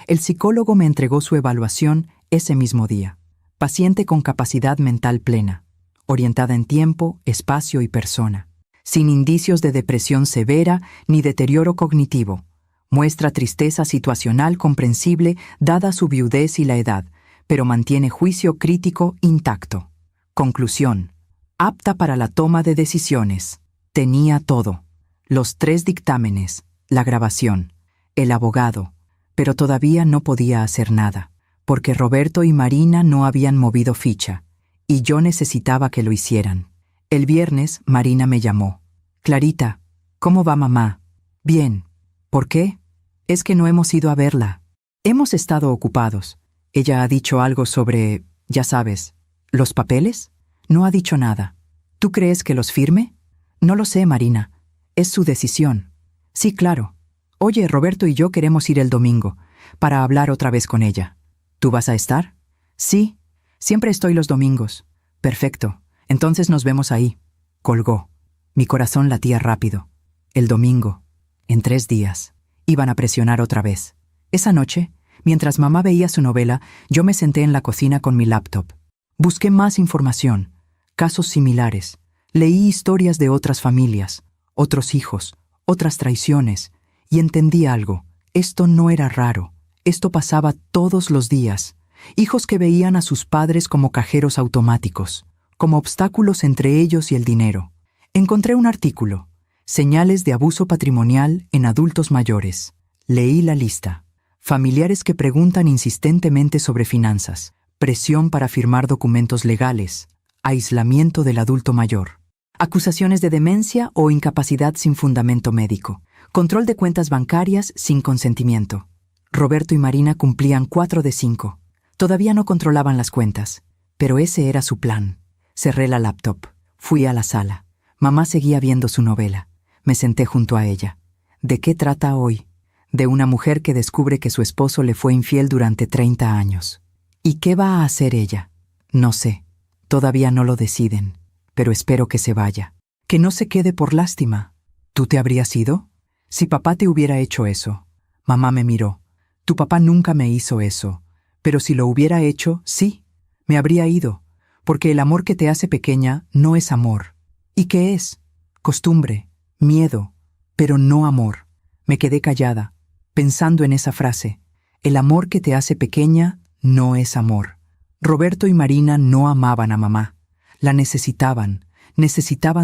El psicólogo me entregó su evaluación ese mismo día. Paciente con capacidad mental plena, orientada en tiempo, espacio y persona, sin indicios de depresión severa ni deterioro cognitivo. Muestra tristeza situacional comprensible dada su viudez y la edad, pero mantiene juicio crítico intacto. Conclusión. Apta para la toma de decisiones. Tenía todo. Los 3 dictámenes, la grabación, el abogado, pero todavía no podía hacer nada, porque Roberto y Marina no habían movido ficha, y yo necesitaba que lo hicieran. El viernes, Marina me llamó. Clarita, ¿cómo va mamá? Bien. ¿Por qué? Es que no hemos ido a verla. Hemos estado ocupados. Ella ha dicho algo sobre, ya sabes, ¿los papeles? No ha dicho nada. ¿Tú crees que los firme? No lo sé, Marina. Es su decisión. Sí, claro. Oye, Roberto y yo queremos ir el domingo, para hablar otra vez con ella. ¿Tú vas a estar? Sí. Siempre estoy los domingos. Perfecto. Entonces nos vemos ahí. Colgó. Mi corazón latía rápido. El domingo. En 3 días. Iban a presionar otra vez. Esa noche, mientras mamá veía su novela, yo me senté en la cocina con mi laptop. Busqué más información, casos similares. Leí historias de otras familias, otros hijos, otras traiciones, y entendí algo. Esto no era raro. Esto pasaba todos los días. Hijos que veían a sus padres como cajeros automáticos, como obstáculos entre ellos y el dinero. Encontré un artículo, Señales de abuso patrimonial en adultos mayores. Leí la lista. Familiares que preguntan insistentemente sobre finanzas, presión para firmar documentos legales, aislamiento del adulto mayor, acusaciones de demencia o incapacidad sin fundamento médico, control de cuentas bancarias sin consentimiento. Roberto y Marina cumplían 4 de 5. Todavía no controlaban las cuentas, pero ese era su plan. Cerré la laptop. Fui a la sala. Mamá seguía viendo su novela. Me senté junto a ella. ¿De qué trata hoy? De una mujer que descubre que su esposo le fue infiel durante 30 años. ¿Y qué va a hacer ella? No sé. Todavía no lo deciden. Pero espero que se vaya. Que no se quede por lástima. ¿Tú te habrías ido? Si papá te hubiera hecho eso. Mamá me miró. Tu papá nunca me hizo eso. Pero si lo hubiera hecho, sí, me habría ido. Porque el amor que te hace pequeña no es amor. ¿Y qué es? Costumbre, miedo, pero no amor. Me quedé callada, pensando en esa frase. El amor que te hace pequeña no es amor. Roberto y Marina no amaban a mamá. La necesitaban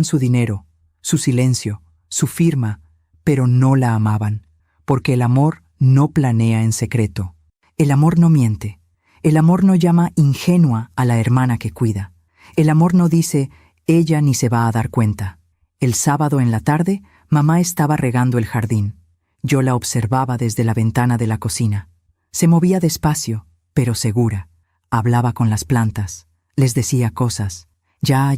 su dinero, su silencio, su firma, pero no la amaban, porque el amor no planea en secreto. El amor no miente. El amor no llama ingenua a la hermana que cuida. El amor no dice, ella ni se va a dar cuenta. El sábado en la tarde, mamá estaba regando el jardín. Yo la observaba desde la ventana de la cocina. Se movía despacio, pero segura. Hablaba con las plantas. Les decía cosas. Ya,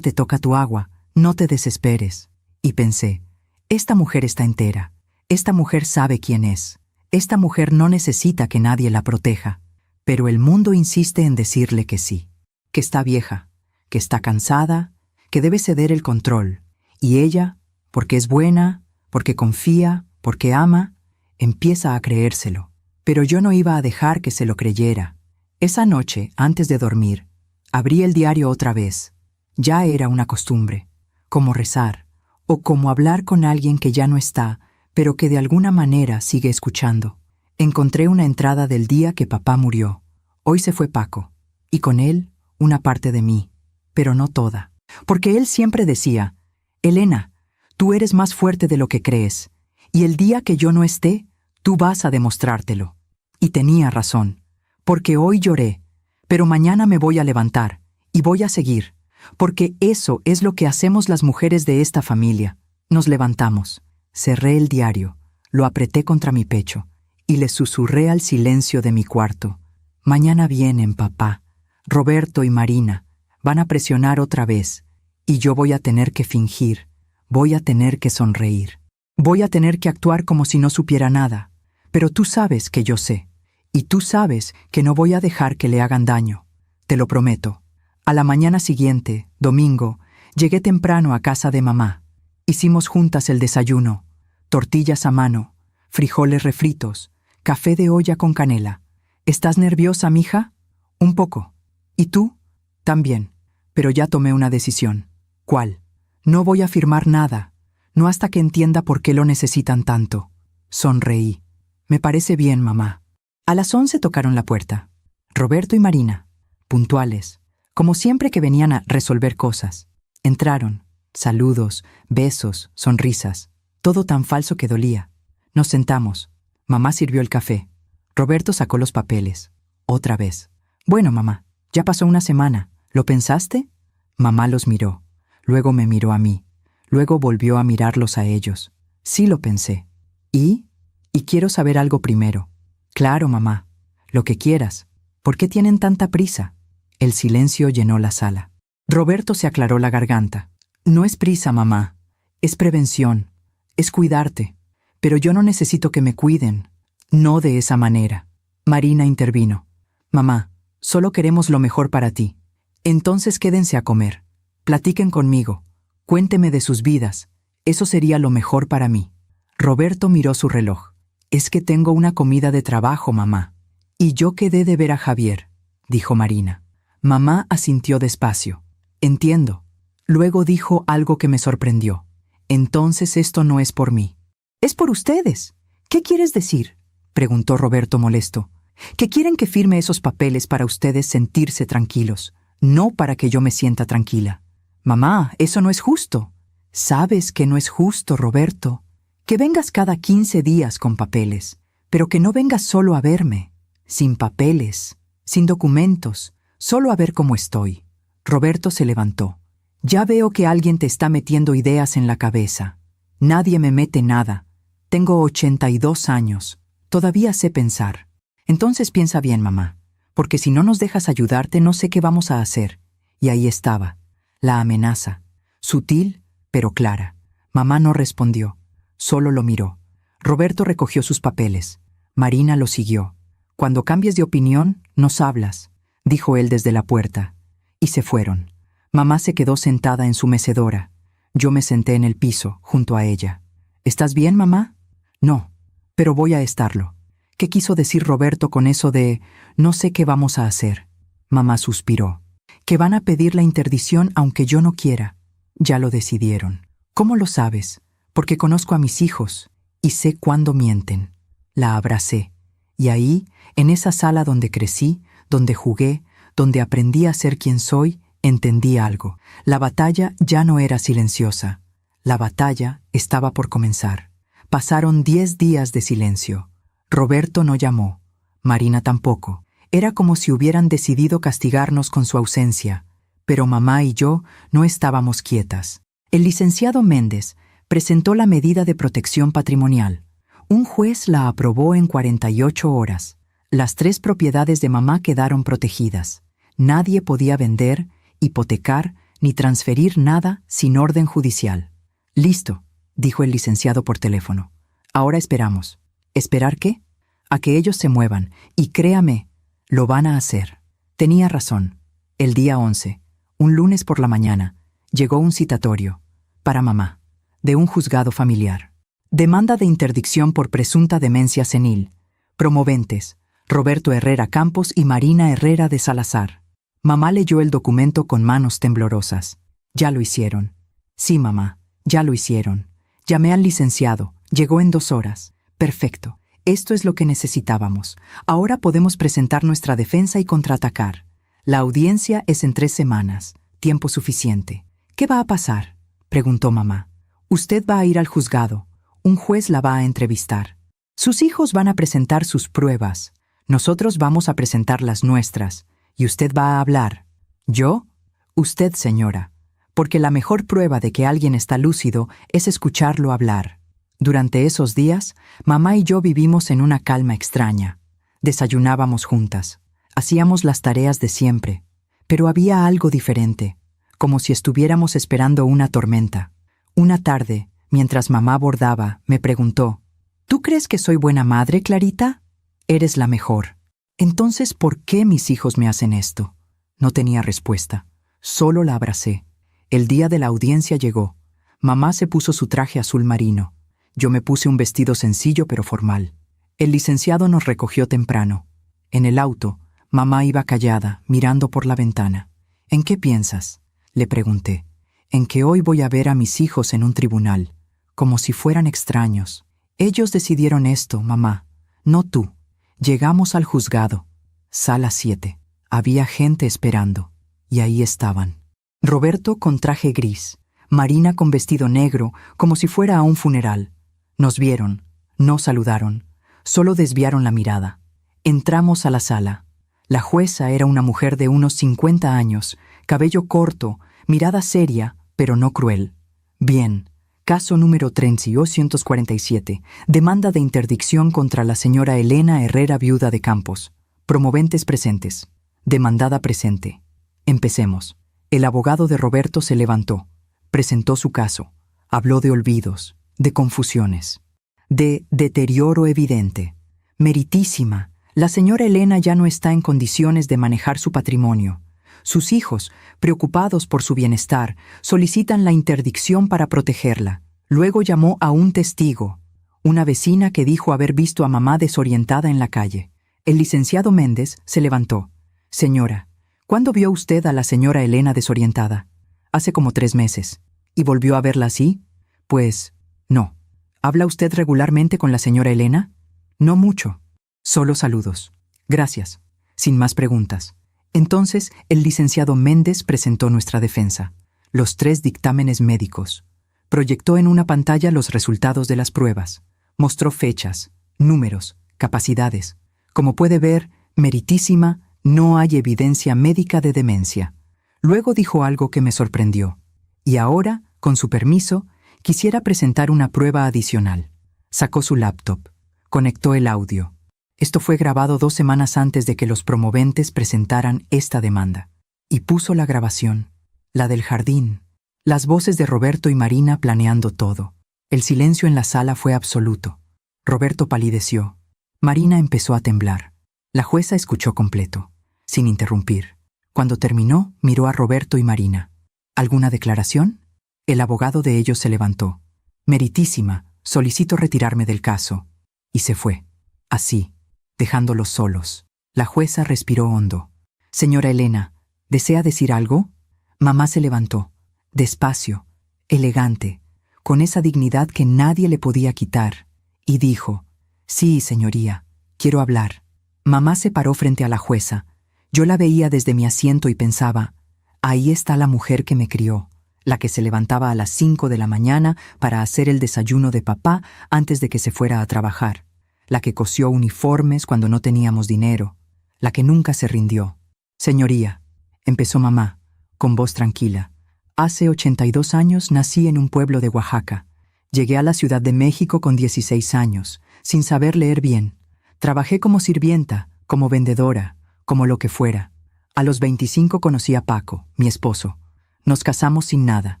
te toca tu agua. No te desesperes. Y pensé, esta mujer está entera. Esta mujer sabe quién es. Esta mujer no necesita que nadie la proteja. Pero el mundo insiste en decirle que sí. Que está vieja. Que está cansada. Que debe ceder el control. Y ella, porque es buena, porque confía, porque ama, empieza a creérselo. Pero yo no iba a dejar que se lo creyera. Esa noche, antes de dormir, abrí el diario otra vez. Ya era una costumbre, como rezar, o como hablar con alguien que ya no está, pero que de alguna manera sigue escuchando. Encontré una entrada del día que papá murió. Hoy se fue Paco, y con él una parte de mí, pero no toda. Porque él siempre decía, Elena, Tú eres más fuerte de lo que crees, y el día que yo no esté, tú vas a demostrártelo. Y tenía razón, porque hoy lloré, pero mañana me voy a levantar, y voy a seguir, porque eso es lo que hacemos las mujeres de esta familia. Nos levantamos, cerré el diario, lo apreté contra mi pecho, y le susurré al silencio de mi cuarto. Mañana vienen, papá. Roberto y Marina van a presionar otra vez, y yo voy a tener que fingir, voy a tener que sonreír. Voy a tener que actuar como si no supiera nada, pero tú sabes que yo sé, y tú sabes que no voy a dejar que le hagan daño. Te lo prometo. A la mañana siguiente, domingo, llegué temprano a casa de mamá. Hicimos juntas el desayuno, tortillas a mano, frijoles refritos, café de olla con canela. ¿Estás nerviosa, mija? Un poco. ¿Y tú? También. Pero ya tomé una decisión. ¿Cuál? No voy a firmar nada, no hasta que entienda por qué lo necesitan tanto. Sonreí. Me parece bien, mamá. A las 11 tocaron la puerta. Roberto y Marina, puntuales, como siempre que venían a resolver cosas. Entraron. Saludos, besos, sonrisas. Todo tan falso que dolía. Nos sentamos. Mamá sirvió el café. Roberto sacó los papeles. Otra vez. Bueno, mamá, ya pasó una semana. ¿Lo pensaste? Mamá los miró. Luego me miró a mí. Luego volvió a mirarlos a ellos. Sí lo pensé. ¿Y? Y quiero saber algo primero. Claro, mamá. Lo que quieras. ¿Por qué tienen tanta prisa? El silencio llenó la sala. Roberto se aclaró la garganta. No es prisa, mamá. Es prevención. Es cuidarte. Pero yo no necesito que me cuiden. No de esa manera. Marina intervino. Mamá, solo queremos lo mejor para ti. Entonces quédense a comer. Platiquen conmigo. Cuénteme de sus vidas. Eso sería lo mejor para mí. Roberto miró su reloj. Es que tengo una comida de trabajo, mamá. Y yo quedé de ver a Javier, dijo Marina. Mamá asintió despacio. Entiendo. Luego dijo algo que me sorprendió. Entonces esto no es por mí. Es por ustedes. ¿Qué quieres decir? Preguntó Roberto molesto. Que quieren que firme esos papeles para ustedes sentirse tranquilos, no para que yo me sienta tranquila. Mamá, eso no es justo. Sabes que no es justo, Roberto. Que vengas cada 15 días con papeles, pero que no vengas solo a verme, sin papeles, sin documentos, solo a ver cómo estoy. Roberto se levantó. Ya veo que alguien te está metiendo ideas en la cabeza. Nadie me mete nada. Tengo 82 años. Todavía sé pensar. Entonces piensa bien, mamá, porque si no nos dejas ayudarte no sé qué vamos a hacer. Y ahí estaba, la amenaza, sutil pero clara. Mamá no respondió, solo lo miró. Roberto recogió sus papeles. Marina lo siguió. Cuando cambies de opinión, nos hablas, dijo él desde la puerta. Y se fueron. Mamá se quedó sentada en su mecedora. Yo me senté en el piso, junto a ella. ¿Estás bien, mamá? No, pero voy a estarlo. ¿Qué quiso decir Roberto con eso de no sé qué vamos a hacer? Mamá suspiró. Que van a pedir la interdicción aunque yo no quiera. Ya lo decidieron. ¿Cómo lo sabes? Porque conozco a mis hijos y sé cuándo mienten. La abracé. Y ahí, en esa sala donde crecí, donde jugué, donde aprendí a ser quien soy, entendí algo. La batalla ya no era silenciosa. La batalla estaba por comenzar. Pasaron 10 días de silencio. Roberto no llamó. Marina tampoco. Era como si hubieran decidido castigarnos con su ausencia. Pero mamá y yo no estábamos quietas. El licenciado Méndez presentó la medida de protección patrimonial. Un juez la aprobó en 48 horas. Las 3 propiedades de mamá quedaron protegidas. Nadie podía vender, hipotecar ni transferir nada sin orden judicial. Listo, dijo el licenciado por teléfono. Ahora esperamos. ¿Esperar qué? A que ellos se muevan, y créame, lo van a hacer. Tenía razón. El día 11, un lunes por la mañana, llegó un citatorio, para mamá, de un juzgado familiar. Demanda de interdicción por presunta demencia senil. Promoventes, Roberto Herrera Campos y Marina Herrera de Salazar. Mamá leyó el documento con manos temblorosas. Ya lo hicieron. Sí, mamá, ya lo hicieron. Llamé al licenciado. Llegó en 2 horas. Perfecto. Esto es lo que necesitábamos. Ahora podemos presentar nuestra defensa y contraatacar. La audiencia es en 3 semanas. Tiempo suficiente. ¿Qué va a pasar?, preguntó mamá. Usted va a ir al juzgado. Un juez la va a entrevistar. Sus hijos van a presentar sus pruebas. Nosotros vamos a presentar las nuestras. Y usted va a hablar. ¿Yo? Usted, señora. Porque la mejor prueba de que alguien está lúcido es escucharlo hablar. Durante esos días, mamá y yo vivimos en una calma extraña. Desayunábamos juntas. Hacíamos las tareas de siempre. Pero había algo diferente, como si estuviéramos esperando una tormenta. Una tarde, mientras mamá bordaba, me preguntó: ¿Tú crees que soy buena madre, Clarita? Eres la mejor. Entonces, ¿por qué mis hijos me hacen esto? No tenía respuesta. Solo la abracé. El día de la audiencia llegó. Mamá se puso su traje azul marino. Yo me puse un vestido sencillo pero formal. El licenciado nos recogió temprano. En el auto, mamá iba callada, mirando por la ventana. ¿En qué piensas?, le pregunté. En que hoy voy a ver a mis hijos en un tribunal, como si fueran extraños. Ellos decidieron esto, mamá, no tú. Llegamos al juzgado. Sala 7. Había gente esperando, y ahí estaban. Roberto con traje gris, Marina con vestido negro, como si fuera a un funeral. Nos vieron, no saludaron, solo desviaron la mirada. Entramos a la sala. La jueza era una mujer de unos 50 años, cabello corto, mirada seria, pero no cruel. Bien, caso número 3847, demanda de interdicción contra la señora Elena Herrera, viuda de Campos. Promoventes presentes. Demandada presente. Empecemos. El abogado de Roberto se levantó, presentó su caso, habló de olvidos, de confusiones, de deterioro evidente. Meritísima, la señora Elena ya no está en condiciones de manejar su patrimonio. Sus hijos, preocupados por su bienestar, solicitan la interdicción para protegerla. Luego llamó a un testigo, una vecina que dijo haber visto a mamá desorientada en la calle. El licenciado Méndez se levantó. Señora, ¿cuándo vio usted a la señora Elena desorientada? Hace como 3 meses. ¿Y volvió a verla así? Pues, no. ¿Habla usted regularmente con la señora Elena? No mucho. Solo saludos. Gracias. Sin más preguntas. Entonces, el licenciado Méndez presentó nuestra defensa, los 3 dictámenes médicos. Proyectó en una pantalla los resultados de las pruebas. Mostró fechas, números, capacidades. Como puede ver, meritísima, no hay evidencia médica de demencia. Luego dijo algo que me sorprendió. Y ahora, con su permiso, quisiera presentar una prueba adicional. Sacó su laptop. Conectó el audio. Esto fue grabado 2 semanas antes de que los promoventes presentaran esta demanda. Y puso la grabación, la del jardín, las voces de Roberto y Marina planeando todo. El silencio en la sala fue absoluto. Roberto palideció. Marina empezó a temblar. La jueza escuchó completo, sin interrumpir. Cuando terminó, miró a Roberto y Marina. ¿Alguna declaración? El abogado de ellos se levantó. Meritísima, solicito retirarme del caso. Y se fue. Así, dejándolos solos. La jueza respiró hondo. Señora Elena, ¿desea decir algo? Mamá se levantó, despacio, elegante, con esa dignidad que nadie le podía quitar, y dijo: Sí, señoría, quiero hablar. Mamá se paró frente a la jueza. Yo la veía desde mi asiento y pensaba: ahí está la mujer que me crió, la que se levantaba a las 5 de la mañana para hacer el desayuno de papá antes de que se fuera a trabajar, la que cosió uniformes cuando no teníamos dinero, la que nunca se rindió. Señoría, empezó mamá, con voz tranquila, hace 82 años nací en un pueblo de Oaxaca. Llegué a la Ciudad de México con 16 años, sin saber leer bien. Trabajé como sirvienta, como vendedora, como lo que fuera. A los 25 conocí a Paco, mi esposo. Nos casamos sin nada,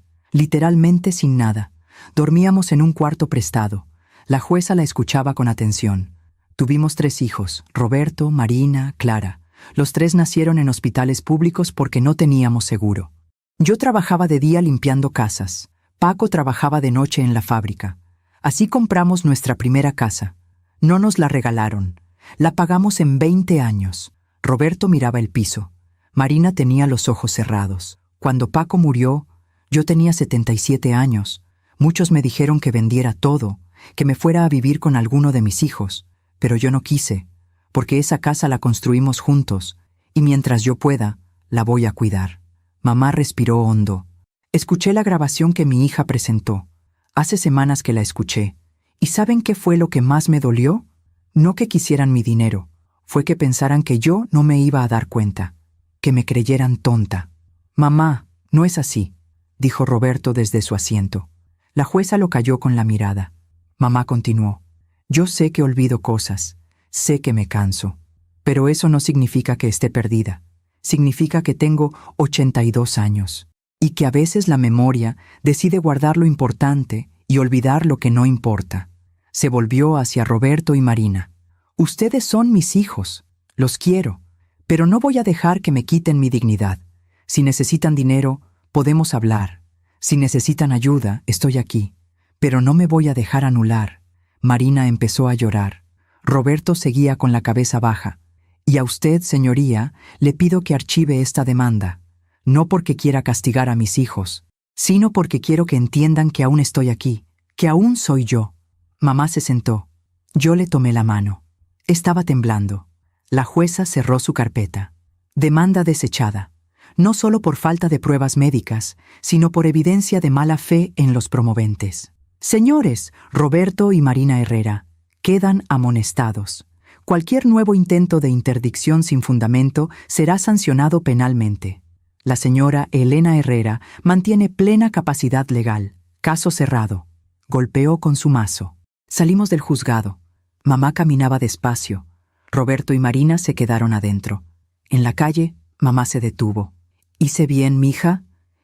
literalmente sin nada. Dormíamos en un cuarto prestado. La jueza la escuchaba con atención. Tuvimos 3 hijos, Roberto, Marina, Clara. Los 3 nacieron en hospitales públicos porque no teníamos seguro. Yo trabajaba de día limpiando casas. Paco trabajaba de noche en la fábrica. Así compramos nuestra primera casa. No nos la regalaron. La pagamos en 20 años. Roberto miraba el piso. Marina tenía los ojos cerrados. Cuando Paco murió, yo tenía 77 años. Muchos me dijeron que vendiera todo, que me fuera a vivir con alguno de mis hijos, pero yo no quise, porque esa casa la construimos juntos, y mientras yo pueda, la voy a cuidar. Mamá respiró hondo. Escuché la grabación que mi hija presentó. Hace semanas que la escuché. ¿Y saben qué fue lo que más me dolió? No que quisieran mi dinero, fue que pensaran que yo no me iba a dar cuenta, que me creyeran tonta. Mamá, no es así, dijo Roberto desde su asiento. La jueza lo calló con la mirada. Mamá continuó. Yo sé que olvido cosas, sé que me canso, pero eso no significa que esté perdida. Significa que tengo 82 años y que a veces la memoria decide guardar lo importante y olvidar lo que no importa. Se volvió hacia Roberto y Marina. Ustedes son mis hijos, los quiero, pero no voy a dejar que me quiten mi dignidad. Si necesitan dinero, podemos hablar. Si necesitan ayuda, estoy aquí, pero no me voy a dejar anular. Marina empezó a llorar. Roberto seguía con la cabeza baja. Y a usted, señoría, le pido que archive esta demanda, no porque quiera castigar a mis hijos, sino porque quiero que entiendan que aún estoy aquí, que aún soy yo. Mamá se sentó. Yo le tomé la mano. Estaba temblando. La jueza cerró su carpeta. Demanda desechada, no solo por falta de pruebas médicas, sino por evidencia de mala fe en los promoventes. Señores, Roberto y Marina Herrera, quedan amonestados. Cualquier nuevo intento de interdicción sin fundamento será sancionado penalmente. La señora Elena Herrera mantiene plena capacidad legal. Caso cerrado. Golpeó con su mazo. Salimos del juzgado. Mamá caminaba despacio. Roberto y Marina se quedaron adentro. En la calle, mamá se detuvo. ¿Hice bien, mija?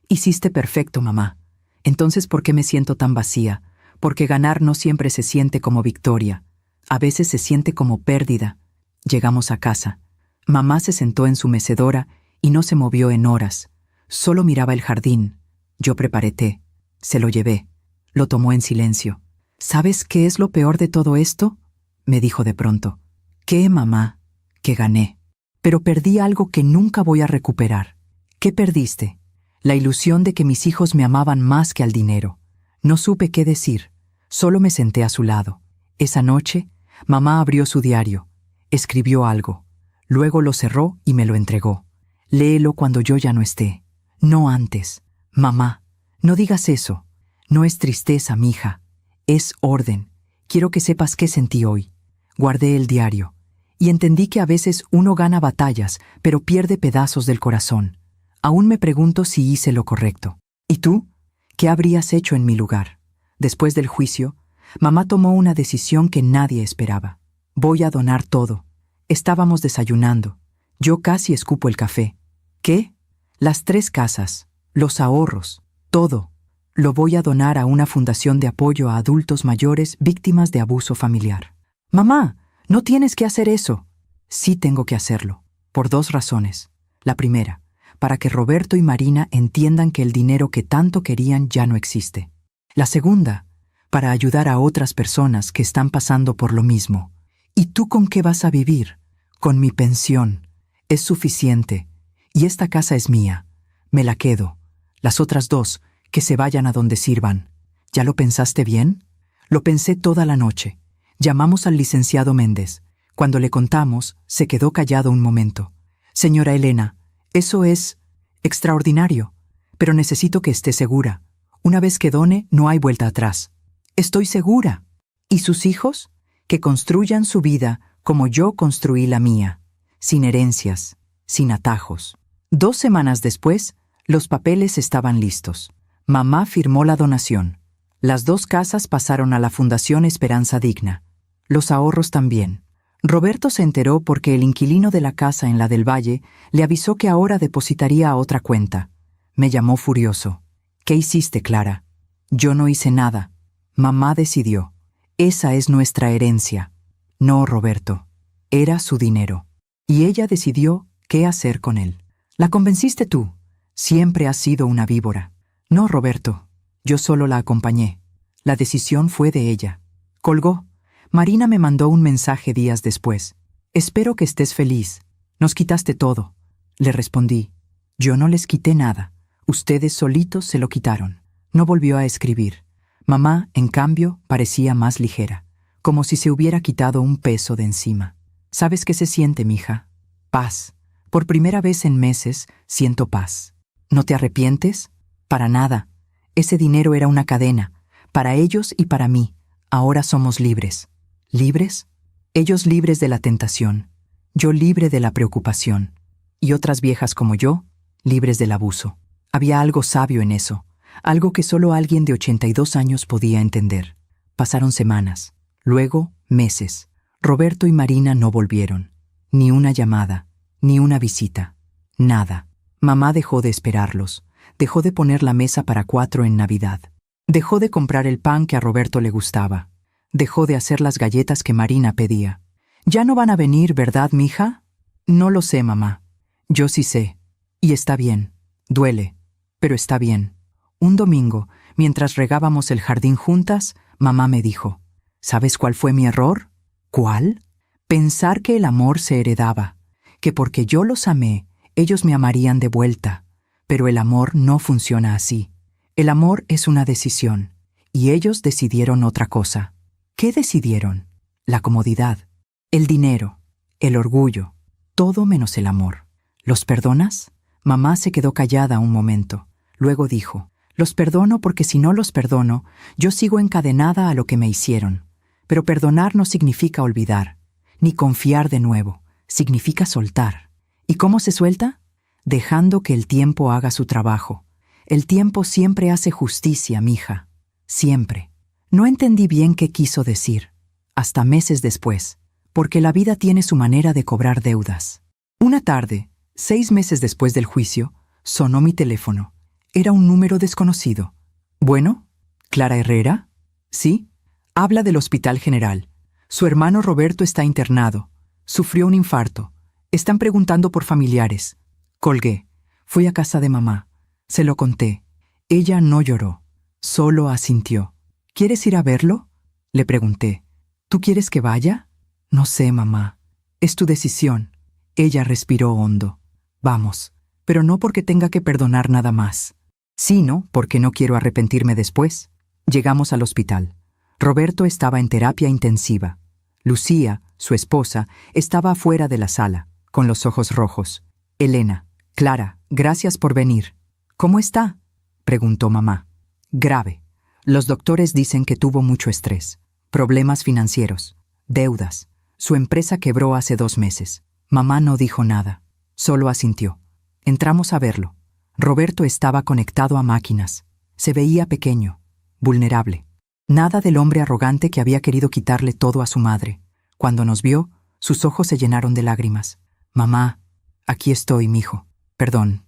Hiciste perfecto, mamá. Entonces, ¿por qué me siento tan vacía? Porque ganar no siempre se siente como victoria. A veces se siente como pérdida. Llegamos a casa. Mamá se sentó en su mecedora y no se movió en horas. Solo miraba el jardín. Yo preparé té. Se lo llevé. Lo tomó en silencio. ¿Sabes qué es lo peor de todo esto? Me dijo de pronto. ¿Qué, mamá? Que gané. Pero perdí algo que nunca voy a recuperar. ¿Qué perdiste? La ilusión de que mis hijos me amaban más que al dinero. No supe qué decir. Solo me senté a su lado. Esa noche, mamá abrió su diario. Escribió algo. Luego lo cerró y me lo entregó. Léelo cuando yo ya no esté. No antes. Mamá, no digas eso. No es tristeza, mija. Es orden. Quiero que sepas qué sentí hoy. Guardé el diario. Y entendí que a veces uno gana batallas, pero pierde pedazos del corazón. Aún me pregunto si hice lo correcto. ¿Y tú? ¿Qué habrías hecho en mi lugar? Después del juicio, mamá tomó una decisión que nadie esperaba. Voy a donar todo. Estábamos desayunando. Yo casi escupo el café. ¿Qué? Las 3 casas, los ahorros, todo. Lo voy a donar a una fundación de apoyo a adultos mayores víctimas de abuso familiar. Mamá, no tienes que hacer eso. Sí tengo que hacerlo, por 2 razones. La primera, para que Roberto y Marina entiendan que el dinero que tanto querían ya no existe. La segunda, para ayudar a otras personas que están pasando por lo mismo. ¿Y tú con qué vas a vivir? Con mi pensión. Es suficiente. Y esta casa es mía. Me la quedo. Las otras 2, que se vayan a donde sirvan. ¿Ya lo pensaste bien? Lo pensé toda la noche. Llamamos al licenciado Méndez. Cuando le contamos, se quedó callado un momento. Señora Elena, eso es extraordinario, pero necesito que esté segura. Una vez que done, no hay vuelta atrás. Estoy segura. ¿Y sus hijos? Que construyan su vida como yo construí la mía, sin herencias, sin atajos. 2 semanas después, los papeles estaban listos. Mamá firmó la donación. Las 2 casas pasaron a la Fundación Esperanza Digna. Los ahorros también. Roberto se enteró porque el inquilino de la casa en la del Valle le avisó que ahora depositaría a otra cuenta. Me llamó furioso. ¿Qué hiciste, Clara? Yo no hice nada. Mamá decidió. Esa es nuestra herencia. No, Roberto. Era su dinero. Y ella decidió qué hacer con él. La convenciste tú. Siempre has sido una víbora. No, Roberto. Yo solo la acompañé. La decisión fue de ella. Colgó. Marina me mandó un mensaje días después. Espero que estés feliz. Nos quitaste todo. Le respondí. Yo no les quité nada. Ustedes solitos se lo quitaron. No volvió a escribir. Mamá, en cambio, parecía más ligera, como si se hubiera quitado un peso de encima. ¿Sabes qué se siente, mija? Paz. Por primera vez en meses, siento paz. ¿No te arrepientes? Para nada. Ese dinero era una cadena, Para ellos y para mí, ahora somos libres. ¿Libres? Ellos libres de la tentación, yo libre de la preocupación, y otras viejas como yo, libres del abuso. Había algo sabio en eso, algo que solo alguien de 82 años podía entender. Pasaron semanas, luego meses. Roberto y Marina no volvieron. Ni una llamada, ni una visita. Nada. Mamá dejó de esperarlos, dejó de poner la mesa para 4 en Navidad. Dejó de comprar el pan que a Roberto le gustaba. Dejó de hacer las galletas que Marina pedía. ¿Ya no van a venir, verdad, mija? No lo sé, mamá. Yo sí sé. Y está bien. Duele, pero está bien. Un domingo, mientras regábamos el jardín juntas, mamá me dijo, ¿sabes cuál fue mi error? ¿Cuál? Pensar que el amor se heredaba, que porque yo los amé, ellos me amarían de vuelta. Pero el amor no funciona así. El amor es una decisión, y ellos decidieron otra cosa. ¿Qué decidieron? La comodidad, el dinero, el orgullo, todo menos el amor. ¿Los perdonas? Mamá se quedó callada un momento. Luego dijo, los perdono porque si no los perdono, yo sigo encadenada a lo que me hicieron. Pero perdonar no significa olvidar, ni confiar de nuevo, significa soltar. ¿Y cómo se suelta? Dejando que el tiempo haga su trabajo. El tiempo siempre hace justicia, mija. Siempre. No entendí bien qué quiso decir, hasta meses después, porque la vida tiene su manera de cobrar deudas. Una tarde, 6 meses después del juicio, sonó mi teléfono. Era un número desconocido. ¿Bueno? ¿Clara Herrera? ¿Sí? Habla del Hospital General. Su hermano Roberto está internado. Sufrió un infarto. Están preguntando por familiares. Colgué. Fui a casa de mamá. Se lo conté. Ella no lloró. Solo asintió. ¿Quieres ir a verlo? Le pregunté. ¿Tú quieres que vaya? No sé, mamá. Es tu decisión. Ella respiró hondo. Vamos, pero no porque tenga que perdonar nada más, sino porque no quiero arrepentirme después. Llegamos al hospital. Roberto estaba en terapia intensiva. Lucía, su esposa, estaba afuera de la sala, con los ojos rojos. Elena, Clara, gracias por venir. ¿Cómo está? Preguntó mamá. Grave. Los doctores dicen que tuvo mucho estrés, problemas financieros, deudas. Su empresa quebró hace 2 meses. Mamá no dijo nada, solo asintió. Entramos a verlo. Roberto estaba conectado a máquinas. Se veía pequeño, vulnerable. Nada del hombre arrogante que había querido quitarle todo a su madre. Cuando nos vio, sus ojos se llenaron de lágrimas. Mamá, aquí estoy, mijo. Perdón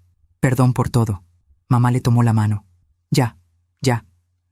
por todo. Mamá le tomó la mano. Ya,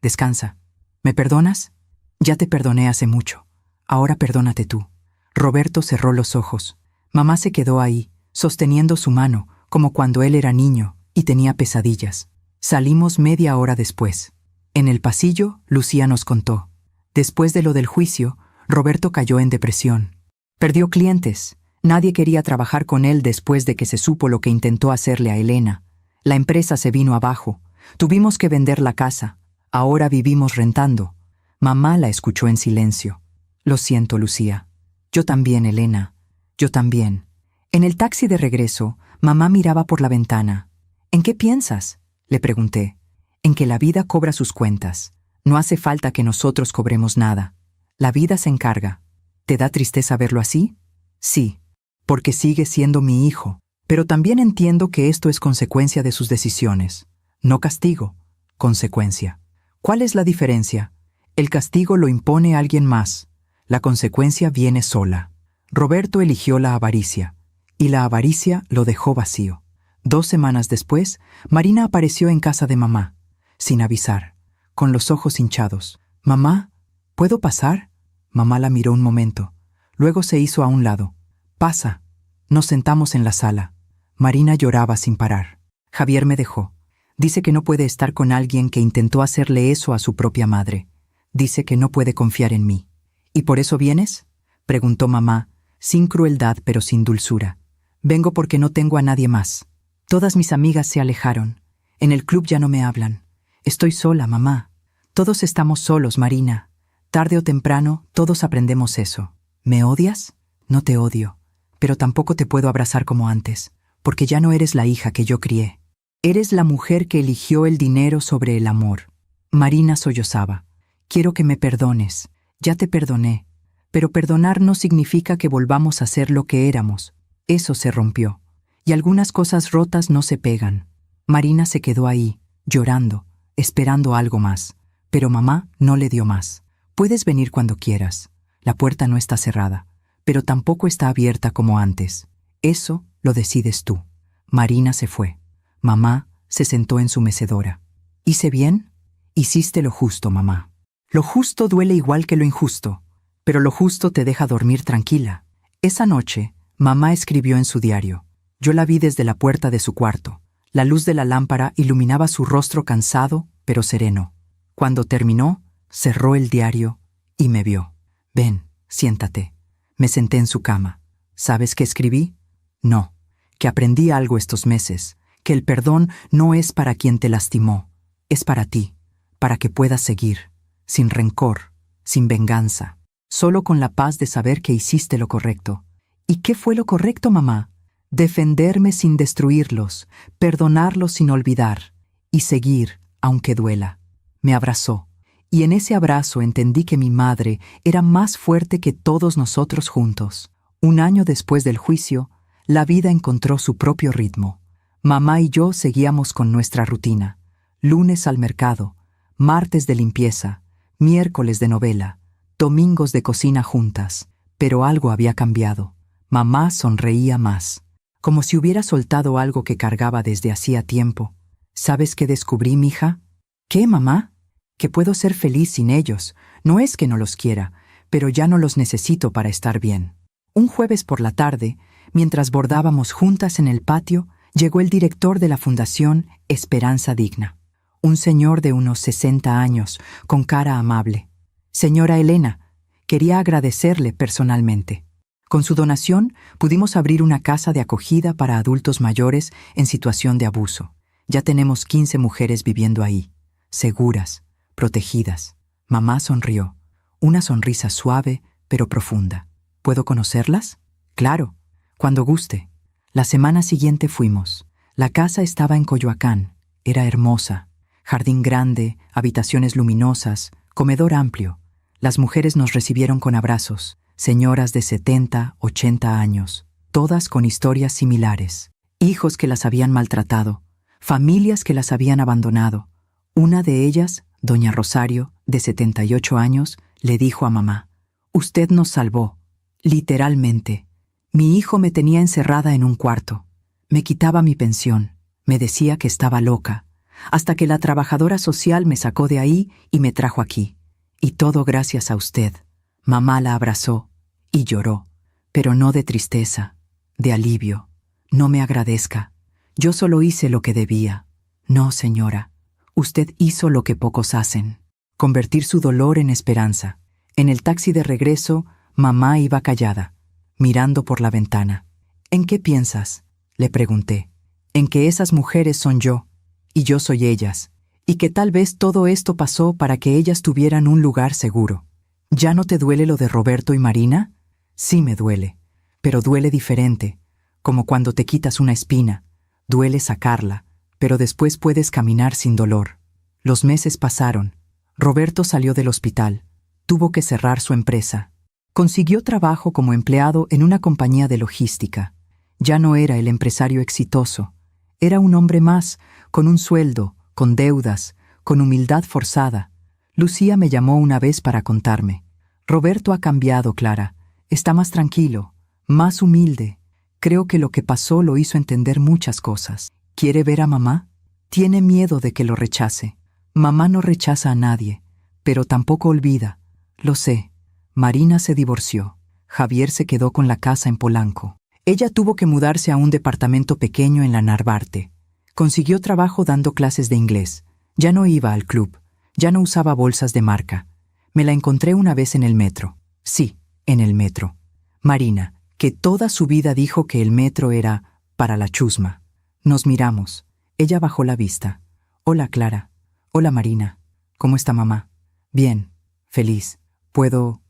descansa. ¿Me perdonas? Ya te perdoné hace mucho. Ahora perdónate tú. Roberto cerró los ojos. Mamá se quedó ahí, sosteniendo su mano, como cuando él era niño y tenía pesadillas. Salimos media hora después. En el pasillo, Lucía nos contó. Después de lo del juicio, Roberto cayó en depresión. Perdió clientes. Nadie quería trabajar con él después de que se supo lo que intentó hacerle a Elena. La empresa se vino abajo. Tuvimos que vender la casa. Ahora vivimos rentando. Mamá la escuchó en silencio. Lo siento, Lucía. Yo también, Elena. Yo también. En el taxi de regreso, mamá miraba por la ventana. ¿En qué piensas?, le pregunté. En que la vida cobra sus cuentas. No hace falta que nosotros cobremos nada. La vida se encarga. ¿Te da tristeza verlo así? Sí, porque sigue siendo mi hijo. Pero también entiendo que esto es consecuencia de sus decisiones. No castigo, consecuencia. ¿Cuál es la diferencia? El castigo lo impone alguien más. La consecuencia viene sola. Roberto eligió la avaricia, y la avaricia lo dejó vacío. 2 semanas después, Marina apareció en casa de mamá, sin avisar, con los ojos hinchados. «Mamá, ¿puedo pasar?» Mamá la miró un momento. Luego se hizo a un lado. «Pasa». Nos sentamos en la sala. Marina lloraba sin parar. Javier me dejó. Dice que no puede estar con alguien que intentó hacerle eso a su propia madre. Dice que no puede confiar en mí. ¿Y por eso vienes?, preguntó mamá, sin crueldad pero sin dulzura. Vengo porque no tengo a nadie más. Todas mis amigas se alejaron. En el club ya no me hablan. Estoy sola, mamá. Todos estamos solos, Marina. Tarde o temprano, todos aprendemos eso. ¿Me odias? No te odio. Pero tampoco te puedo abrazar como antes, porque ya no eres la hija que yo crié. Eres la mujer que eligió el dinero sobre el amor. Marina sollozaba. Quiero que me perdones. Ya te perdoné. Pero perdonar no significa que volvamos a ser lo que éramos. Eso se rompió. Y algunas cosas rotas no se pegan. Marina se quedó ahí, llorando, esperando algo más. Pero mamá no le dio más. Puedes venir cuando quieras. La puerta no está cerrada, pero tampoco está abierta como antes. Eso lo decides tú. Marina se fue. Mamá se sentó en su mecedora. ¿Hice bien? Hiciste lo justo, mamá. Lo justo duele igual que lo injusto, pero lo justo te deja dormir tranquila. Esa noche, mamá escribió en su diario. Yo la vi desde la puerta de su cuarto. La luz de la lámpara iluminaba su rostro cansado, pero sereno. Cuando terminó, cerró el diario y me vio. Ven, siéntate. Me senté en su cama. ¿Sabes qué escribí? No, que aprendí algo estos meses, que el perdón no es para quien te lastimó, es para ti, para que puedas seguir, sin rencor, sin venganza, solo con la paz de saber que hiciste lo correcto. ¿Y qué fue lo correcto, mamá? Defenderme sin destruirlos, perdonarlos sin olvidar, y seguir, aunque duela. Me abrazó, y en ese abrazo entendí que mi madre era más fuerte que todos nosotros juntos. Un año después del juicio, la vida encontró su propio ritmo. Mamá y yo seguíamos con nuestra rutina. Lunes al mercado, martes de limpieza, miércoles de novela, domingos de cocina juntas. Pero algo había cambiado. Mamá sonreía más, como si hubiera soltado algo que cargaba desde hacía tiempo. ¿Sabes qué descubrí, mija? ¿Qué, mamá? Que puedo ser feliz sin ellos. No es que no los quiera, pero ya no los necesito para estar bien. Un jueves por la tarde, mientras bordábamos juntas en el patio, llegó el director de la Fundación Esperanza Digna. Un señor de unos 60 años, con cara amable. Señora Elena, quería agradecerle personalmente. Con su donación pudimos abrir una casa de acogida para adultos mayores en situación de abuso. Ya tenemos 15 mujeres viviendo ahí, seguras, protegidas. Mamá sonrió, una sonrisa suave pero profunda. ¿Puedo conocerlas? Claro, cuando guste. La semana siguiente fuimos. La casa estaba en Coyoacán. Era hermosa. Jardín grande, habitaciones luminosas, comedor amplio. Las mujeres nos recibieron con abrazos. Señoras de 70, 80 años, todas con historias similares. Hijos que las habían maltratado, familias que las habían abandonado. Una de ellas, doña Rosario, de 78 años, le dijo a mamá: «Usted nos salvó, literalmente. Mi hijo me tenía encerrada en un cuarto. Me quitaba mi pensión, me decía que estaba loca, hasta que la trabajadora social me sacó de ahí y me trajo aquí. Y todo gracias a usted». Mamá la abrazó y lloró, pero no de tristeza, de alivio. «No me agradezca. Yo solo hice lo que debía». «No, señora. Usted hizo lo que pocos hacen. Convertir su dolor en esperanza». En el taxi de regreso, mamá iba callada, mirando por la ventana. «¿En qué piensas?», le pregunté. «En que esas mujeres son yo, y yo soy ellas, y que tal vez todo esto pasó para que ellas tuvieran un lugar seguro». «¿Ya no te duele lo de Roberto y Marina?». «Sí me duele, pero duele diferente, como cuando te quitas una espina. Duele sacarla, pero después puedes caminar sin dolor». Los meses pasaron. Roberto salió del hospital. Tuvo que cerrar su empresa. Consiguió trabajo como empleado en una compañía de logística. Ya no era el empresario exitoso. Era un hombre más, con un sueldo, con deudas, con humildad forzada. Lucía me llamó una vez para contarme: «Roberto ha cambiado, Clara. Está más tranquilo, más humilde. Creo que lo que pasó lo hizo entender muchas cosas. ¿Quiere ver a mamá? Tiene miedo de que lo rechace. Mamá no rechaza a nadie, pero tampoco olvida. Lo sé. Marina se divorció. Javier se quedó con la casa en Polanco. Ella tuvo que mudarse a un departamento pequeño en la Narvarte. Consiguió trabajo dando clases de inglés. Ya no iba al club. Ya no usaba bolsas de marca. Me la encontré una vez en el metro. Sí, en el metro. Marina, que toda su vida dijo que el metro era para la chusma. Nos miramos. Ella bajó la vista. «Hola, Clara». «Hola, Marina. ¿Cómo está mamá?» «Bien, feliz. ¿Puedo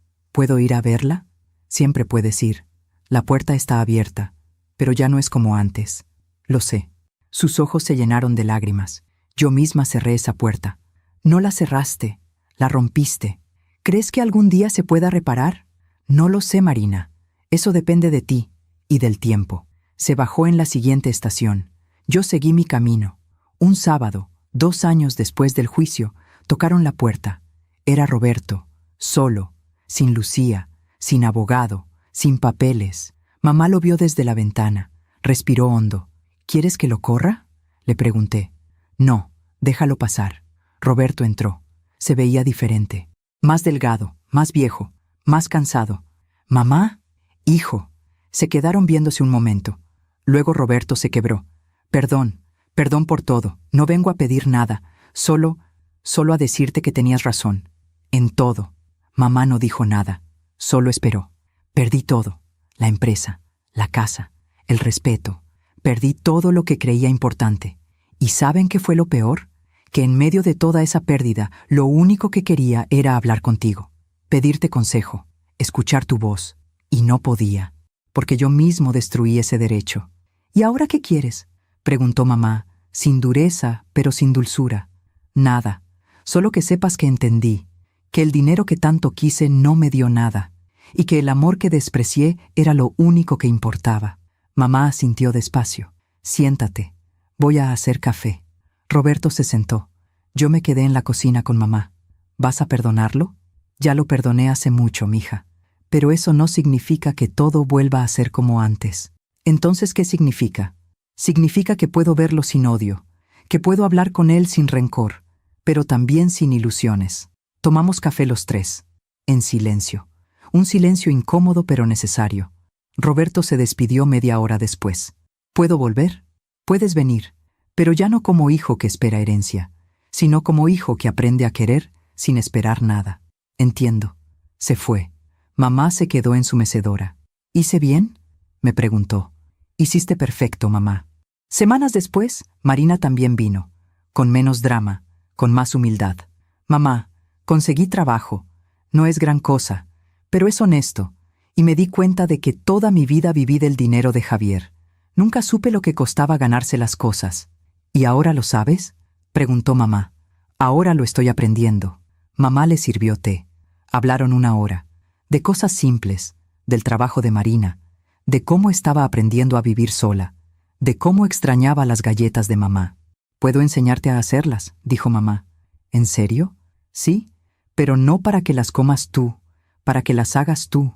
ir a verla?» «Siempre puedes ir. La puerta está abierta, pero ya no es como antes». «Lo sé». Sus ojos se llenaron de lágrimas. «Yo misma cerré esa puerta». «No la cerraste. La rompiste. ¿Crees que algún día se pueda reparar? No lo sé, Marina. Eso depende de ti y del tiempo. Se bajó en la siguiente estación. Yo seguí mi camino. Un sábado, 2 años después del juicio, tocaron la puerta. Era Roberto, solo, sin Lucía, sin abogado, sin papeles. Mamá lo vio desde la ventana. Respiró hondo. ¿Quieres que lo corra?, le pregunté. No, déjalo pasar. Roberto entró. Se veía diferente. Más delgado, más viejo, más cansado. ¿Mamá? Hijo. Se quedaron viéndose un momento. Luego Roberto se quebró. Perdón por todo. No vengo a pedir nada. Solo a decirte que tenías razón. En todo. Mamá no dijo nada. Solo esperó. Perdí todo. La empresa, la casa, el respeto. Perdí todo lo que creía importante. ¿Y saben qué fue lo peor? Que en medio de toda esa pérdida, lo único que quería era hablar contigo, pedirte consejo, escuchar tu voz. Y no podía, porque yo mismo destruí ese derecho. ¿Y ahora qué quieres?, preguntó mamá, sin dureza, pero sin dulzura. Nada, solo que sepas que entendí, que el dinero que tanto quise no me dio nada, y que el amor que desprecié era lo único que importaba. Mamá asintió despacio. Siéntate, voy a hacer café. Roberto se sentó. Yo me quedé en la cocina con mamá. ¿Vas a perdonarlo? Ya lo perdoné hace mucho, mija. Pero eso no significa que todo vuelva a ser como antes. Entonces, ¿qué significa? Significa que puedo verlo sin odio, que puedo hablar con él sin rencor, pero también sin ilusiones. Tomamos café los tres, en silencio. Un silencio incómodo pero necesario. Roberto se despidió media hora después. ¿Puedo volver? Puedes venir, pero ya no como hijo que espera herencia, sino como hijo que aprende a querer sin esperar nada. Entiendo. Se fue. Mamá se quedó en su mecedora. ¿Hice bien?, me preguntó. Hiciste perfecto, mamá. Semanas después, Marina también vino, con menos drama, con más humildad. Mamá, conseguí trabajo. No es gran cosa, pero es honesto, y me di cuenta de que toda mi vida viví del dinero de Javier. Nunca supe lo que costaba ganarse las cosas. ¿Y ahora lo sabes?, preguntó mamá. Ahora lo estoy aprendiendo. Mamá le sirvió té. Hablaron 1 hora. De cosas simples, del trabajo de Marina, de cómo estaba aprendiendo a vivir sola, de cómo extrañaba las galletas de mamá. «Puedo enseñarte a hacerlas», dijo mamá. ¿En serio? Sí, pero no para que las comas tú, para que las hagas tú,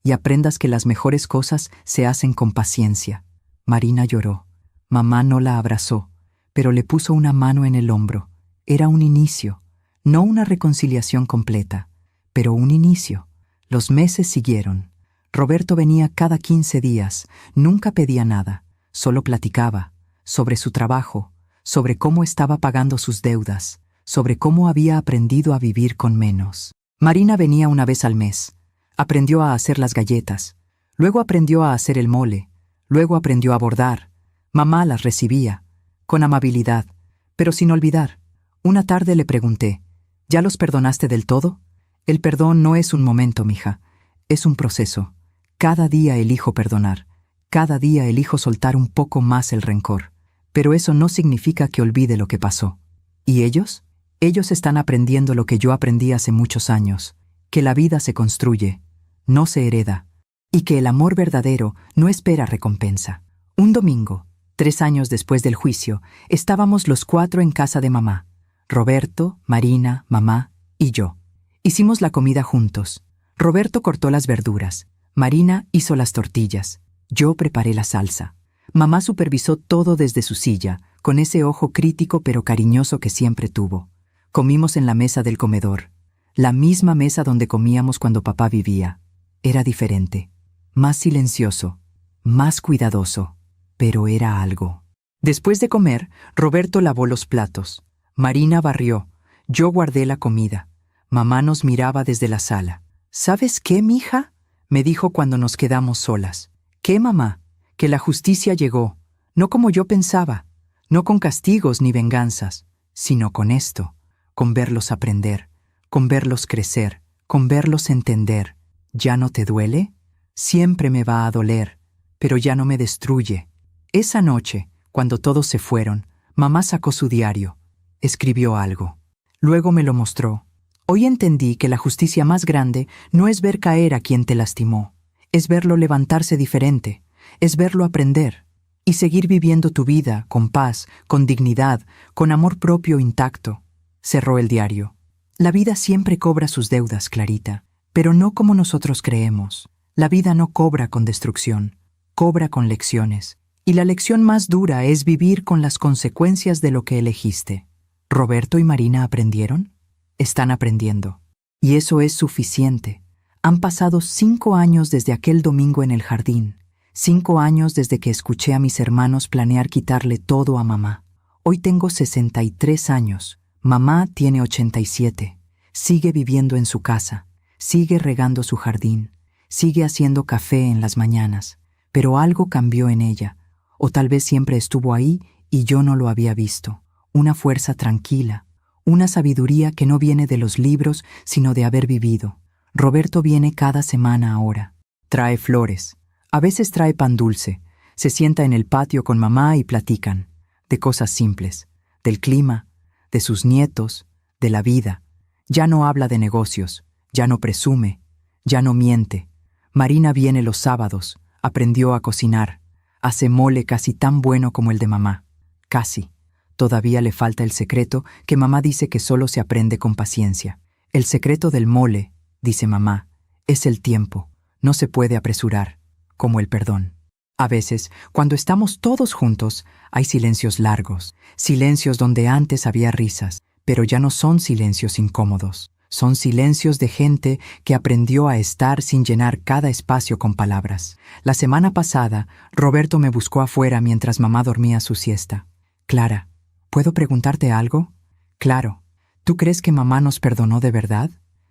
y aprendas que las mejores cosas se hacen con paciencia. Marina lloró. Mamá no la abrazó, pero le puso una mano en el hombro. Era un inicio, no una reconciliación completa, pero un inicio. Los meses siguieron. Roberto venía cada 15 días, nunca pedía nada, solo platicaba, sobre su trabajo, sobre cómo estaba pagando sus deudas, sobre cómo había aprendido a vivir con menos. Marina venía 1 vez al mes. Aprendió a hacer las galletas, luego aprendió a hacer el mole, luego aprendió a bordar. Mamá las recibía, con amabilidad, pero sin olvidar. Una tarde le pregunté, ¿ya los perdonaste del todo? El perdón no es un momento, mija, es un proceso. Cada día elijo perdonar, cada día elijo soltar un poco más el rencor. Pero eso no significa que olvide lo que pasó. ¿Y ellos? Ellos están aprendiendo lo que yo aprendí hace muchos años, que la vida se construye, no se hereda, y que el amor verdadero no espera recompensa. Un domingo, 3 años después del juicio, estábamos los 4 en casa de mamá, Roberto, Marina, mamá y yo. Hicimos la comida juntos. Roberto cortó las verduras, Marina hizo las tortillas, yo preparé la salsa. Mamá supervisó todo desde su silla, con ese ojo crítico pero cariñoso que siempre tuvo. Comimos en la mesa del comedor, la misma mesa donde comíamos cuando papá vivía. Era diferente, más silencioso, más cuidadoso, pero era algo. Después de comer, Roberto lavó los platos, Marina barrió, yo guardé la comida. Mamá nos miraba desde la sala. ¿Sabes qué, mija?, me dijo cuando nos quedamos solas. ¿Qué, mamá? Que la justicia llegó, no como yo pensaba, no con castigos ni venganzas, sino con esto, con verlos aprender, con verlos crecer, con verlos entender. ¿Ya no te duele? Siempre me va a doler, pero ya no me destruye. Esa noche, cuando todos se fueron, mamá sacó su diario, escribió algo. Luego me lo mostró. Hoy entendí que la justicia más grande no es ver caer a quien te lastimó, es verlo levantarse diferente, es verlo aprender y seguir viviendo tu vida con paz, con dignidad, con amor propio intacto. Cerró el diario. La vida siempre cobra sus deudas, Clarita, pero no como nosotros creemos. La vida no cobra con destrucción, cobra con lecciones. Y la lección más dura es vivir con las consecuencias de lo que elegiste. ¿Roberto y Marina aprendieron? Están aprendiendo. Y eso es suficiente. Han pasado 5 años desde aquel domingo en el jardín. 5 años desde que escuché a mis hermanos planear quitarle todo a mamá. Hoy tengo 63 años. Mamá tiene 87. Sigue viviendo en su casa. Sigue regando su jardín. Sigue haciendo café en las mañanas. Pero algo cambió en ella. O tal vez siempre estuvo ahí y yo no lo había visto. Una fuerza tranquila. Una sabiduría que no viene de los libros, sino de haber vivido. Roberto viene cada semana ahora. Trae flores. A veces trae pan dulce. Se sienta en el patio con mamá y platican. De cosas simples. Del clima, de sus nietos, de la vida. Ya no habla de negocios. Ya no presume. Ya no miente. Marina viene los sábados. Aprendió a cocinar. Hace mole casi tan bueno como el de mamá. Casi. Todavía le falta el secreto que mamá dice que solo se aprende con paciencia. El secreto del mole, dice mamá, es el tiempo. No se puede apresurar, como el perdón. A veces, cuando estamos todos juntos, hay silencios largos, silencios donde antes había risas, pero ya no son silencios incómodos. Son silencios de gente que aprendió a estar sin llenar cada espacio con palabras. La semana pasada, Roberto me buscó afuera mientras mamá dormía su siesta. Clara, ¿puedo preguntarte algo? Claro. ¿Tú crees que mamá nos perdonó de verdad?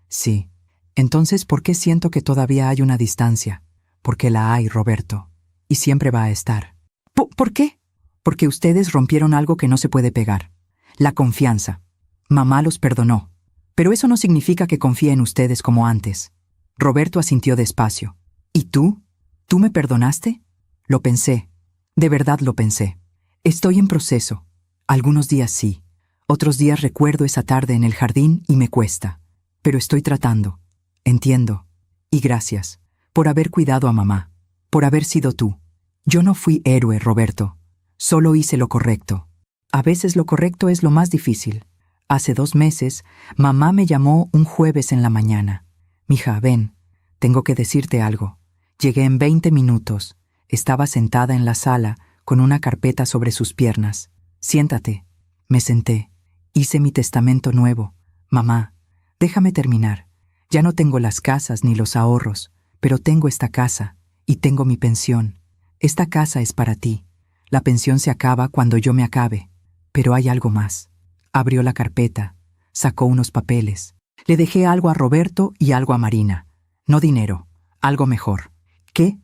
Sí. Entonces, ¿por qué siento que todavía hay una distancia? Porque la hay, Roberto. Y siempre va a estar. ¿Por qué? Porque ustedes rompieron algo que no se puede pegar. La confianza. Mamá los perdonó. Pero eso no significa que confíe en ustedes como antes. Roberto asintió despacio. ¿Y tú? ¿Tú me perdonaste? Lo pensé. De verdad lo pensé. Estoy en proceso. Algunos días sí. Otros días recuerdo esa tarde en el jardín y me cuesta. Pero estoy tratando. Entiendo. Y gracias. Por haber cuidado a mamá. Por haber sido tú. Yo no fui héroe, Roberto. Solo hice lo correcto. A veces lo correcto es lo más difícil. Hace 2 meses, mamá me llamó un jueves en la mañana. Mija, ven, tengo que decirte algo. Llegué en 20 minutos. Estaba sentada en la sala, con una carpeta sobre sus piernas. Siéntate. Me senté. Hice mi testamento nuevo. Mamá, déjame terminar. Ya no tengo las casas ni los ahorros, pero tengo esta casa, y tengo mi pensión. Esta casa es para ti. La pensión se acaba cuando yo me acabe. Pero hay algo más. Abrió la carpeta, sacó unos papeles. Le dejé algo a Roberto y algo a Marina. No dinero, algo mejor. ¿Qué?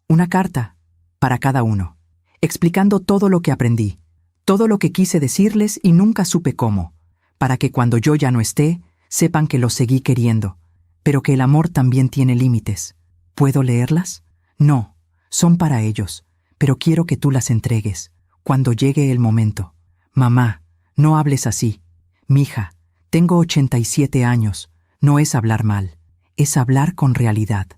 Una carta, para cada uno, explicando todo lo que aprendí, todo lo que quise decirles y nunca supe cómo, para que cuando yo ya no esté, sepan que los seguí queriendo, pero que el amor también tiene límites. ¿Puedo leerlas? No, son para ellos, pero quiero que tú las entregues, cuando llegue el momento. Mamá, no hables así. Mija, tengo 87 años. No es hablar mal, es hablar con realidad.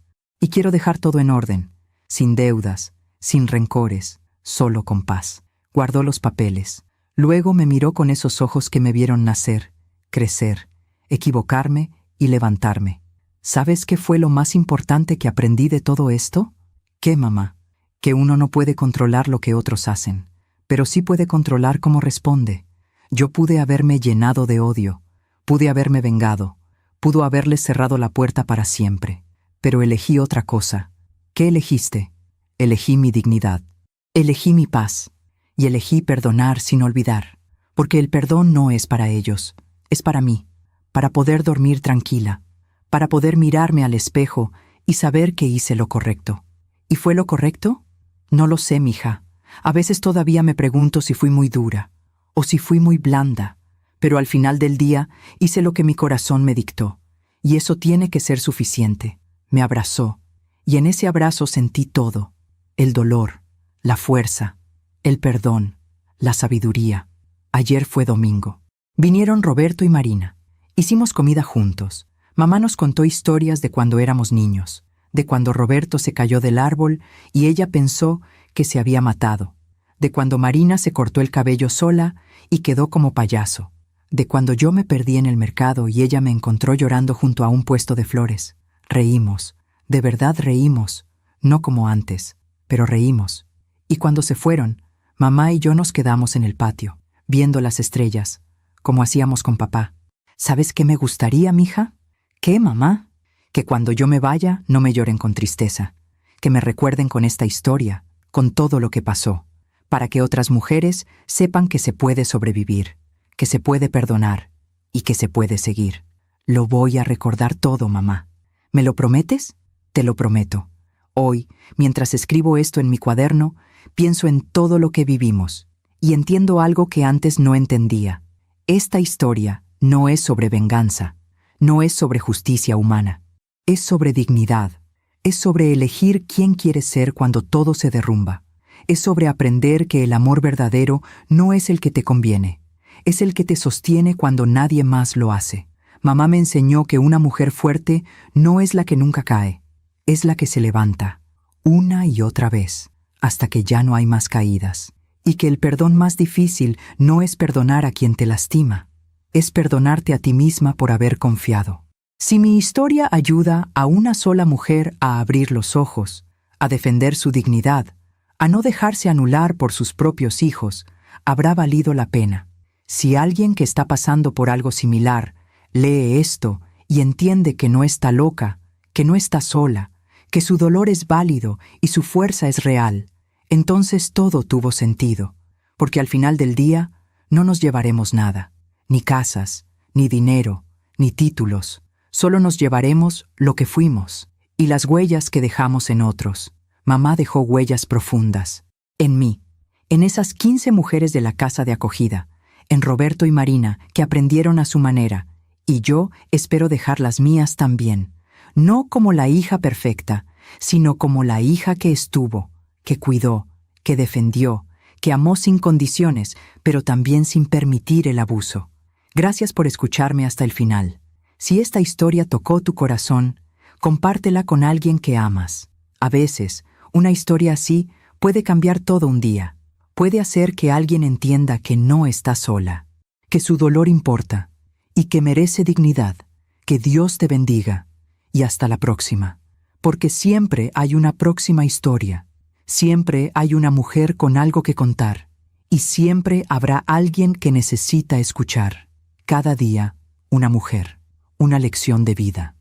Y quiero dejar todo en orden, sin deudas, sin rencores, solo con paz. Guardó los papeles. Luego me miró con esos ojos que me vieron nacer, crecer, equivocarme y levantarme. ¿Sabes qué fue lo más importante que aprendí de todo esto? ¿Qué, mamá? Que uno no puede controlar lo que otros hacen, pero sí puede controlar cómo responde. Yo pude haberme llenado de odio, pude haberme vengado, pudo haberles cerrado la puerta para siempre, pero elegí otra cosa. ¿Qué elegiste? Elegí mi dignidad, elegí mi paz, y elegí perdonar sin olvidar, porque el perdón no es para ellos, es para mí, para poder dormir tranquila, para poder mirarme al espejo y saber que hice lo correcto. ¿Y fue lo correcto? No lo sé, mija. A veces todavía me pregunto si fui muy dura, o si fui muy blanda, pero al final del día hice lo que mi corazón me dictó, y eso tiene que ser suficiente. Me abrazó, y en ese abrazo sentí todo, el dolor, la fuerza, el perdón, la sabiduría. Ayer fue domingo. Vinieron Roberto y Marina, Hicimos comida juntos. Mamá nos contó historias de cuando éramos niños, de cuando Roberto se cayó del árbol y ella pensó que se había matado, de cuando Marina se cortó el cabello sola y quedó como payaso, de cuando yo me perdí en el mercado y ella me encontró llorando junto a un puesto de flores. Reímos, de verdad reímos, no como antes, pero reímos. Y cuando se fueron, mamá y yo nos quedamos en el patio, viendo las estrellas, como hacíamos con papá. ¿Sabes qué me gustaría, mija? ¿Qué, mamá? Que cuando yo me vaya no me lloren con tristeza, que me recuerden con esta historia, con todo lo que pasó, para que otras mujeres sepan que se puede sobrevivir, que se puede perdonar y que se puede seguir. Lo voy a recordar todo, mamá. ¿Me lo prometes? Te lo prometo. Hoy, mientras escribo esto en mi cuaderno, pienso en todo lo que vivimos y entiendo algo que antes no entendía. Esta historia no es sobre venganza, no es sobre justicia humana. Es sobre dignidad, es sobre elegir quién quieres ser cuando todo se derrumba. Es sobre aprender que el amor verdadero no es el que te conviene, es el que te sostiene cuando nadie más lo hace. Mamá me enseñó que una mujer fuerte no es la que nunca cae, es la que se levanta, una y otra vez, hasta que ya no hay más caídas. Y que el perdón más difícil no es perdonar a quien te lastima, es perdonarte a ti misma por haber confiado. Si mi historia ayuda a una sola mujer a abrir los ojos, a defender su dignidad, a no dejarse anular por sus propios hijos, habrá valido la pena. Si alguien que está pasando por algo similar lee esto y entiende que no está loca, que no está sola, que su dolor es válido y su fuerza es real, entonces todo tuvo sentido, porque al final del día no nos llevaremos nada, ni casas, ni dinero, ni títulos, solo nos llevaremos lo que fuimos y las huellas que dejamos en otros. Mamá dejó huellas profundas, en mí, en esas 15 mujeres de la casa de acogida, en Roberto y Marina, que aprendieron a su manera, y yo espero dejar las mías también, no como la hija perfecta, sino como la hija que estuvo, que cuidó, que defendió, que amó sin condiciones, pero también sin permitir el abuso. Gracias por escucharme hasta el final. Si esta historia tocó tu corazón, compártela con alguien que amas. A veces, una historia así puede cambiar todo un día. Puede hacer que alguien entienda que no está sola, que su dolor importa y que merece dignidad. Que Dios te bendiga y hasta la próxima. Porque siempre hay una próxima historia. Siempre hay una mujer con algo que contar. Y siempre habrá alguien que necesita escuchar. Cada día, una mujer. Una lección de vida.